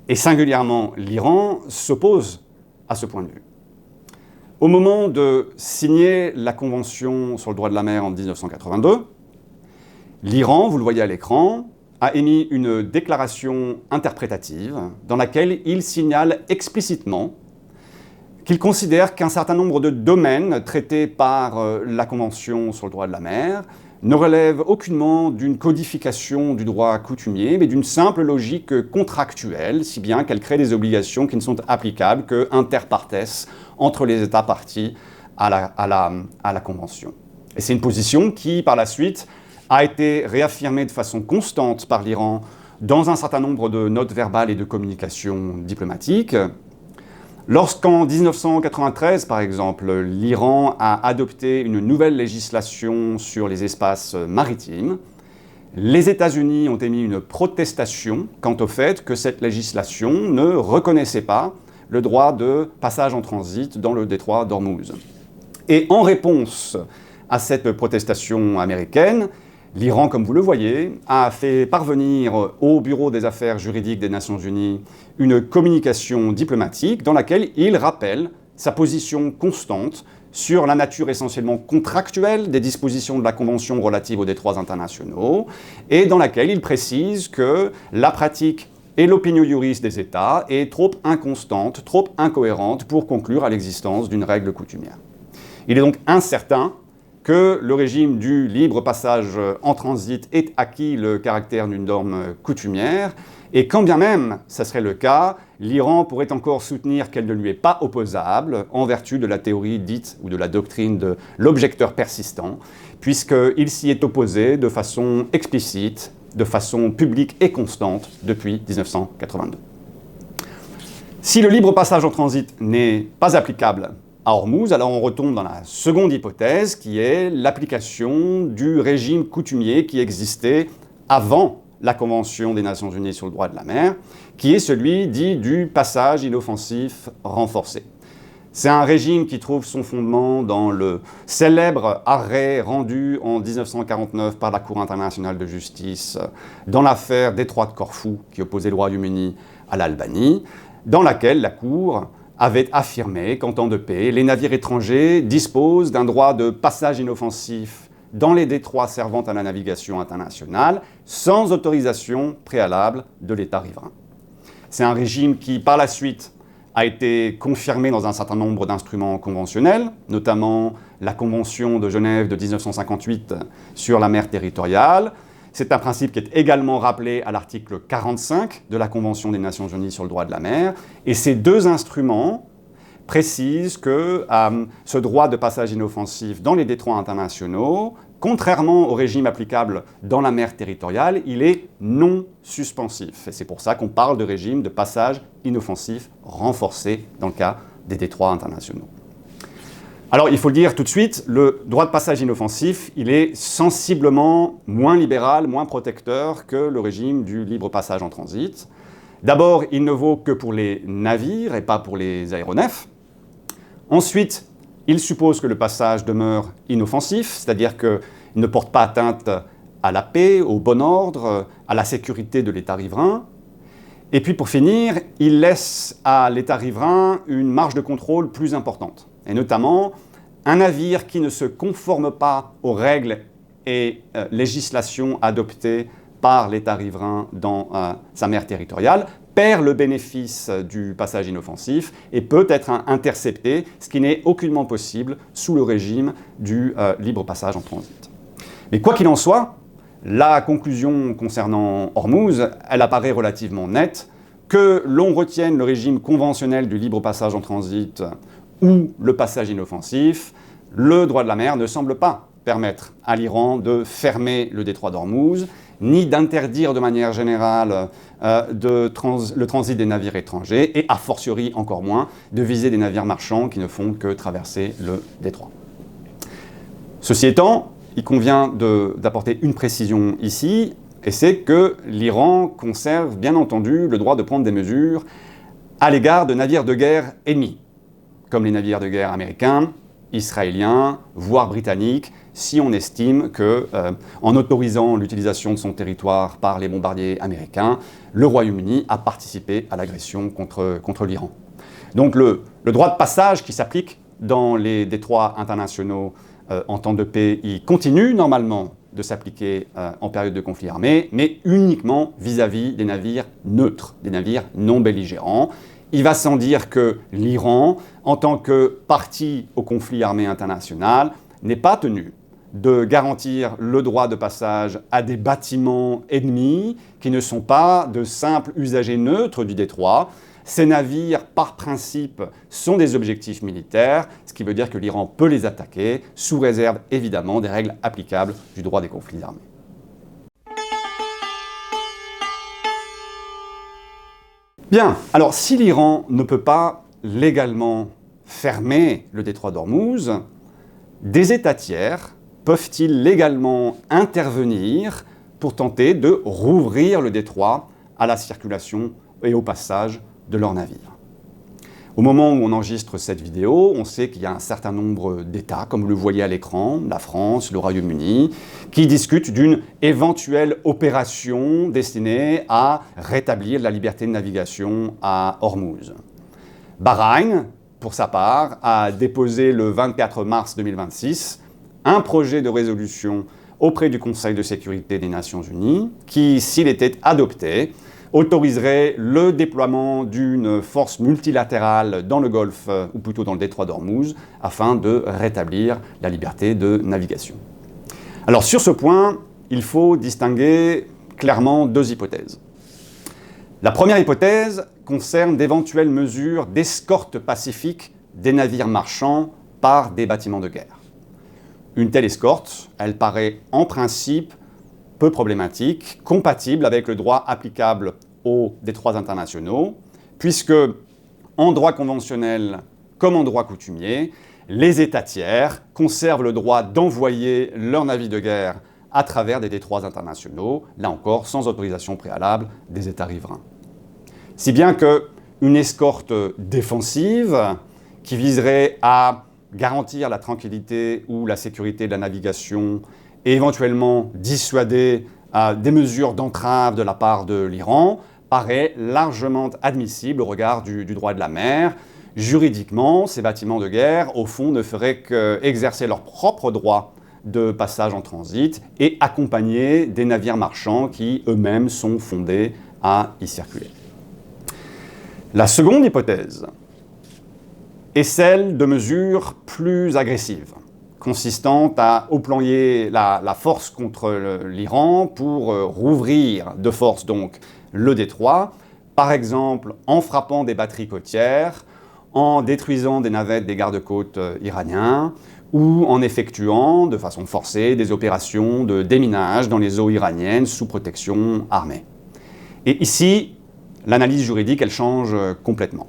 et singulièrement l'Iran, s'opposent à ce point de vue. Au moment de signer la Convention sur le droit de la mer en 1982, l'Iran, vous le voyez à l'écran, a émis une déclaration interprétative dans laquelle il signale explicitement qu'il considère qu'un certain nombre de domaines traités par la Convention sur le droit de la mer ne relèvent aucunement d'une codification du droit coutumier, mais d'une simple logique contractuelle, si bien qu'elle crée des obligations qui ne sont applicables que inter partes entre les États partis à la Convention. Et c'est une position qui, par la suite, a été réaffirmée de façon constante par l'Iran dans un certain nombre de notes verbales et de communications diplomatiques. Lorsqu'en 1993, par exemple, l'Iran a adopté une nouvelle législation sur les espaces maritimes, les États-Unis ont émis une protestation quant au fait que cette législation ne reconnaissait pas le droit de passage en transit dans le détroit d'Hormuz. Et en réponse à cette protestation américaine, l'Iran, comme vous le voyez, a fait parvenir au Bureau des affaires juridiques des Nations Unies une communication diplomatique dans laquelle il rappelle sa position constante sur la nature essentiellement contractuelle des dispositions de la Convention relative aux détroits internationaux et dans laquelle il précise que la pratique et l'opinion juriste des États est trop inconstante, trop incohérente pour conclure à l'existence d'une règle coutumière. Il est donc incertain que le régime du libre passage en transit ait acquis le caractère d'une norme coutumière, et quand bien même ça serait le cas, l'Iran pourrait encore soutenir qu'elle ne lui est pas opposable en vertu de la théorie dite ou de la doctrine de l'objecteur persistant, puisqu'il s'y est opposé de façon explicite, de façon publique et constante depuis 1982. Si le libre passage en transit n'est pas applicable à Ormuz, alors on retombe dans la seconde hypothèse qui est l'application du régime coutumier qui existait avant la Convention des Nations Unies sur le droit de la mer, qui est celui dit du passage inoffensif renforcé. C'est un régime qui trouve son fondement dans le célèbre arrêt rendu en 1949 par la Cour internationale de justice dans l'affaire Détroit de Corfou qui opposait le Royaume-Uni à l'Albanie, dans laquelle la Cour avait affirmé qu'en temps de paix, les navires étrangers disposent d'un droit de passage inoffensif dans les détroits servant à la navigation internationale sans autorisation préalable de l'État riverain. C'est un régime qui, par la suite, a été confirmé dans un certain nombre d'instruments conventionnels, notamment la Convention de Genève de 1958 sur la mer territoriale. C'est un principe qui est également rappelé à l'article 45 de la Convention des Nations Unies sur le droit de la mer. Et ces deux instruments précisent que ce droit de passage inoffensif dans les détroits internationaux, contrairement au régime applicable dans la mer territoriale, il est non suspensif. Et c'est pour ça qu'on parle de régime de passage inoffensif renforcé dans le cas des détroits internationaux. Alors, il faut le dire tout de suite, le droit de passage inoffensif, il est sensiblement moins libéral, moins protecteur que le régime du libre passage en transit. D'abord, il ne vaut que pour les navires et pas pour les aéronefs. Ensuite, il suppose que le passage demeure inoffensif, c'est-à-dire qu'il ne porte pas atteinte à la paix, au bon ordre, à la sécurité de l'État riverain. Et puis pour finir, il laisse à l'État riverain une marge de contrôle plus importante. Et notamment, un navire qui ne se conforme pas aux règles et législations adoptées par l'État riverain dans sa mer territoriale perd le bénéfice du passage inoffensif et peut être intercepté, ce qui n'est aucunement possible sous le régime du libre passage en transit. Mais quoi qu'il en soit, la conclusion concernant Ormuz, elle apparaît relativement nette, que l'on retienne le régime conventionnel du libre passage en transit ou le passage inoffensif, le droit de la mer ne semble pas permettre à l'Iran de fermer le détroit d'Ormuz, ni d'interdire de manière générale le transit des navires étrangers, et a fortiori encore moins de viser des navires marchands qui ne font que traverser le détroit. Ceci étant, il convient d'apporter une précision ici, et c'est que l'Iran conserve bien entendu le droit de prendre des mesures à l'égard de navires de guerre ennemis, comme les navires de guerre américains, israéliens, voire britanniques, si on estime que, en autorisant l'utilisation de son territoire par les bombardiers américains, le Royaume-Uni a participé à l'agression contre l'Iran. Donc le droit de passage qui s'applique dans les détroits internationaux en temps de paix, il continue normalement de s'appliquer en période de conflit armé, mais uniquement vis-à-vis des navires neutres, des navires non belligérants. Il va sans dire que l'Iran, en tant que partie au conflit armé international, n'est pas tenu de garantir le droit de passage à des bâtiments ennemis qui ne sont pas de simples usagers neutres du détroit. Ces navires, par principe, sont des objectifs militaires, ce qui veut dire que l'Iran peut les attaquer, sous réserve évidemment des règles applicables du droit des conflits armés. Bien, alors si l'Iran ne peut pas légalement fermer le détroit d'Ormuz, des États tiers peuvent-ils légalement intervenir pour tenter de rouvrir le détroit à la circulation et au passage de leurs navires? Au moment où on enregistre cette vidéo, on sait qu'il y a un certain nombre d'États, comme vous le voyez à l'écran, la France, le Royaume-Uni, qui discutent d'une éventuelle opération destinée à rétablir la liberté de navigation à Ormuz. Bahreïn, pour sa part, a déposé le 24 mars 2026 un projet de résolution auprès du Conseil de sécurité des Nations Unies qui, s'il était adopté, autoriserait le déploiement d'une force multilatérale dans le Golfe, ou plutôt dans le détroit d'Ormuz, afin de rétablir la liberté de navigation. Alors sur ce point, il faut distinguer clairement deux hypothèses. La première hypothèse concerne d'éventuelles mesures d'escorte pacifique des navires marchands par des bâtiments de guerre. Une telle escorte, elle paraît en principe peu problématique, compatible avec le droit applicable aux détroits internationaux, puisque en droit conventionnel, comme en droit coutumier, les États tiers conservent le droit d'envoyer leurs navires de guerre à travers des détroits internationaux, là encore sans autorisation préalable des États riverains. Si bien qu'une escorte défensive qui viserait à garantir la tranquillité ou la sécurité de la navigation et éventuellement dissuader des mesures d'entrave de la part de l'Iran paraît largement admissible au regard du droit de la mer. Juridiquement, ces bâtiments de guerre, au fond, ne feraient qu'exercer leur propre droit de passage en transit et accompagner des navires marchands qui eux-mêmes sont fondés à y circuler. La seconde hypothèse est celle de mesures plus agressives, consistant à déployer la force contre l'Iran pour rouvrir de force donc le détroit, par exemple en frappant des batteries côtières, en détruisant des navettes des gardes-côtes iraniens ou en effectuant de façon forcée des opérations de déminage dans les eaux iraniennes sous protection armée. Et ici, l'analyse juridique, elle change complètement.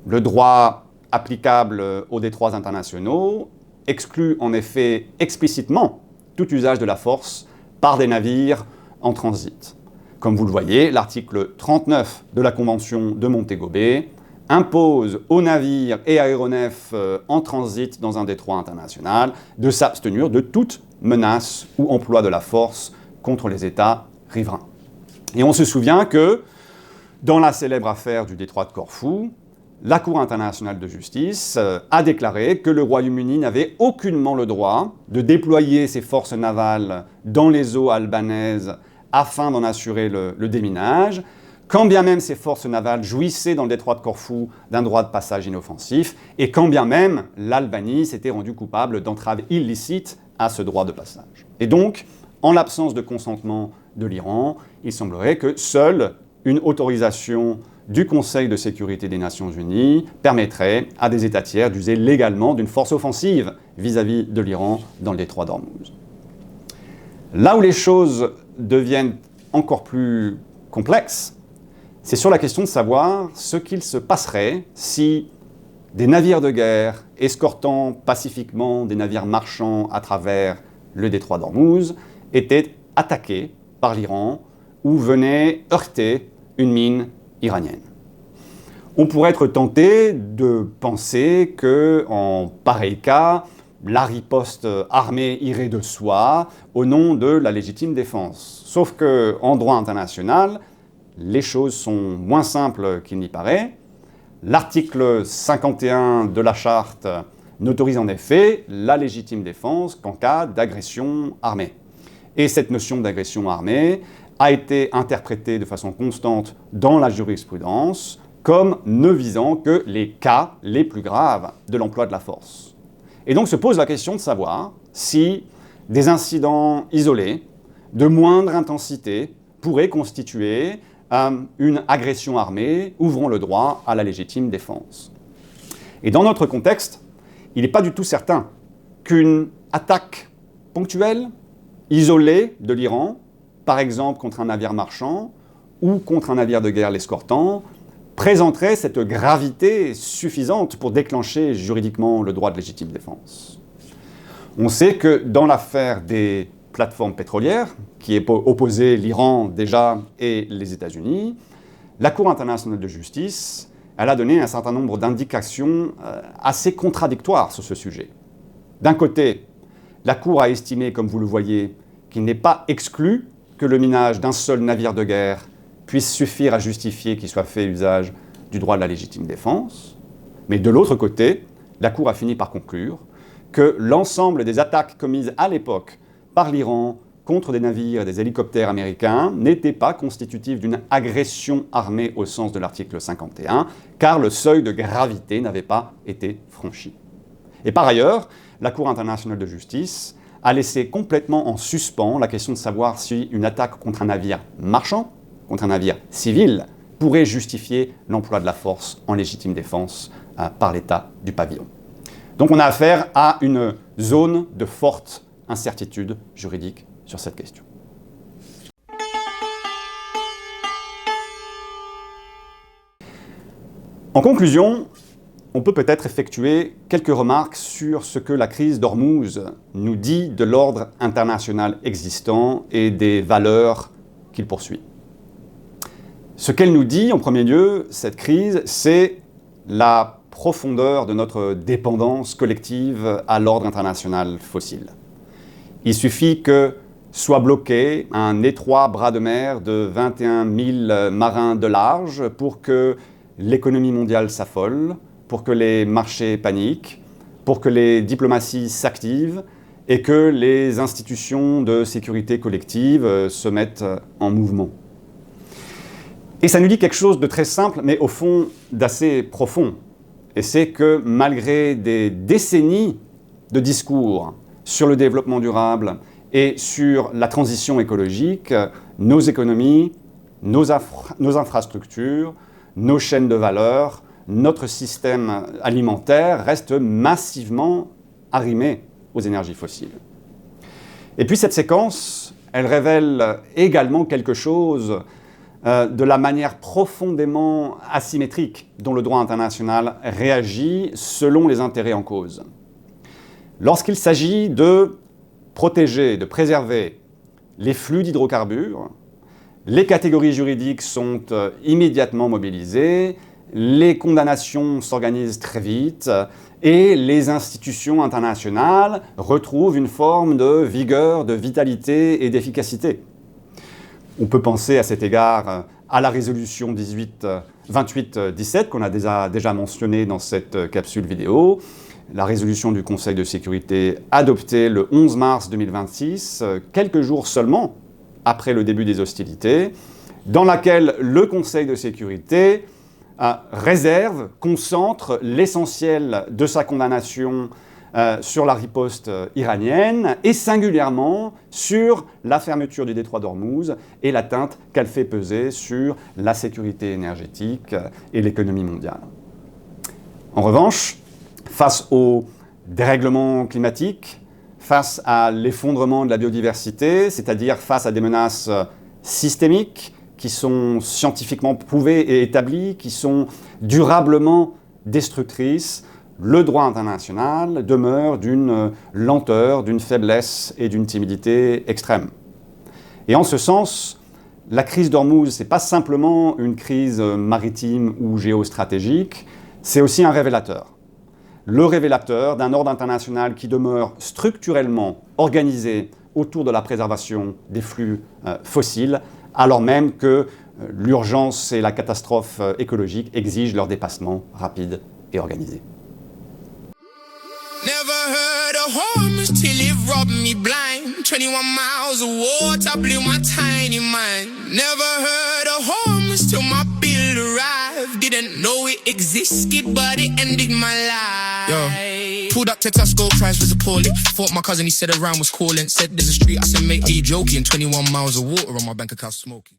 Le droit applicable aux détroits internationaux exclut en effet explicitement tout usage de la force par des navires en transit. Comme vous le voyez, l'article 39 de la Convention de Montego Bay impose aux navires et aéronefs en transit dans un détroit international de s'abstenir de toute menace ou emploi de la force contre les États riverains. Et on se souvient que, dans la célèbre affaire du détroit de Corfou, la Cour internationale de justice a déclaré que le Royaume-Uni n'avait aucunement le droit de déployer ses forces navales dans les eaux albanaises afin d'en assurer le déminage, quand bien même ces forces navales jouissaient dans le détroit de Corfou d'un droit de passage inoffensif, et quand bien même l'Albanie s'était rendue coupable d'entrave illicite à ce droit de passage. Et donc, en l'absence de consentement de l'Iran, il semblerait que seule une autorisation du Conseil de sécurité des Nations Unies permettrait à des États tiers d'user légalement d'une force offensive vis-à-vis de l'Iran dans le détroit d'Ormuz. Là où les choses deviennent encore plus complexes, c'est sur la question de savoir ce qu'il se passerait si des navires de guerre escortant pacifiquement des navires marchands à travers le détroit d'Ormuz étaient attaqués par l'Iran ou venaient heurter une mine iranienne. On pourrait être tenté de penser qu'en pareil cas, la riposte armée irait de soi au nom de la légitime défense. Sauf qu'en droit international, les choses sont moins simples qu'il n'y paraît. L'article 51 de la Charte n'autorise en effet la légitime défense qu'en cas d'agression armée. Et cette notion d'agression armée a été interprétée de façon constante dans la jurisprudence comme ne visant que les cas les plus graves de l'emploi de la force. Et donc se pose la question de savoir si des incidents isolés, de moindre intensité, pourraient constituer une agression armée ouvrant le droit à la légitime défense. Et dans notre contexte, il n'est pas du tout certain qu'une attaque ponctuelle, isolée de l'Iran, par exemple contre un navire marchand ou contre un navire de guerre l'escortant, présenterait cette gravité suffisante pour déclencher juridiquement le droit de légitime défense. On sait que dans l'affaire des plateforme pétrolière, qui opposait l'Iran déjà et les États-Unis, la Cour internationale de justice, elle a donné un certain nombre d'indications assez contradictoires sur ce sujet. D'un côté, la Cour a estimé, comme vous le voyez, qu'il n'est pas exclu que le minage d'un seul navire de guerre puisse suffire à justifier qu'il soit fait usage du droit de la légitime défense. Mais de l'autre côté, la Cour a fini par conclure que l'ensemble des attaques commises à l'époque par l'Iran contre des navires et des hélicoptères américains n'était pas constitutif d'une agression armée au sens de l'article 51, car le seuil de gravité n'avait pas été franchi. Et par ailleurs, la Cour internationale de justice a laissé complètement en suspens la question de savoir si une attaque contre un navire marchand, contre un navire civil, pourrait justifier l'emploi de la force en légitime défense par l'État du pavillon. Donc on a affaire à une zone de forte incertitude juridique sur cette question. En conclusion, on peut peut-être effectuer quelques remarques sur ce que la crise d'Ormuz nous dit de l'ordre international existant et des valeurs qu'il poursuit. Ce qu'elle nous dit, en premier lieu, cette crise, c'est la profondeur de notre dépendance collective à l'ordre international fossile. Il suffit que soit bloqué un étroit bras de mer de 21 000 marins de large pour que l'économie mondiale s'affole, pour que les marchés paniquent, pour que les diplomaties s'activent et que les institutions de sécurité collective se mettent en mouvement. Et ça nous dit quelque chose de très simple, mais au fond d'assez profond. Et c'est que malgré des décennies de discours sur le développement durable et sur la transition écologique, nos économies, nos infrastructures, nos chaînes de valeur, notre système alimentaire restent massivement arrimés aux énergies fossiles. Et puis cette séquence, elle révèle également quelque chose de la manière profondément asymétrique dont le droit international réagit selon les intérêts en cause. Lorsqu'il s'agit de protéger, de préserver les flux d'hydrocarbures, les catégories juridiques sont immédiatement mobilisées, les condamnations s'organisent très vite et les institutions internationales retrouvent une forme de vigueur, de vitalité et d'efficacité. On peut penser à cet égard à la résolution 2817 qu'on a déjà mentionnée dans cette capsule vidéo, la résolution du Conseil de sécurité adoptée le 11 mars 2026, quelques jours seulement après le début des hostilités, dans laquelle le Conseil de sécurité réserve, concentre l'essentiel de sa condamnation sur la riposte iranienne et singulièrement sur la fermeture du détroit d'Ormuz et l'atteinte qu'elle fait peser sur la sécurité énergétique et l'économie mondiale. En revanche, face au dérèglement climatique, face à l'effondrement de la biodiversité, c'est-à-dire face à des menaces systémiques qui sont scientifiquement prouvées et établies, qui sont durablement destructrices, le droit international demeure d'une lenteur, d'une faiblesse et d'une timidité extrême. Et en ce sens, la crise d'Ormuz, ce n'est pas simplement une crise maritime ou géostratégique, c'est aussi un révélateur. Le révélateur d'un ordre international qui demeure structurellement organisé autour de la préservation des flux fossiles, alors même que l'urgence et la catastrophe écologique exigent leur dépassement rapide et organisé. Never heard a horn till it robbed me blind. 21 miles of water blew my tiny mind. Never heard a horn till my bill arrived. Didn't know it existed, but it ended my life. Yo. Pulled up to Tesco, price was appalling. Thought my cousin, he said a round was calling. Said there's a street, I said mate, are you joking? 21 miles of water on my bank account smoking.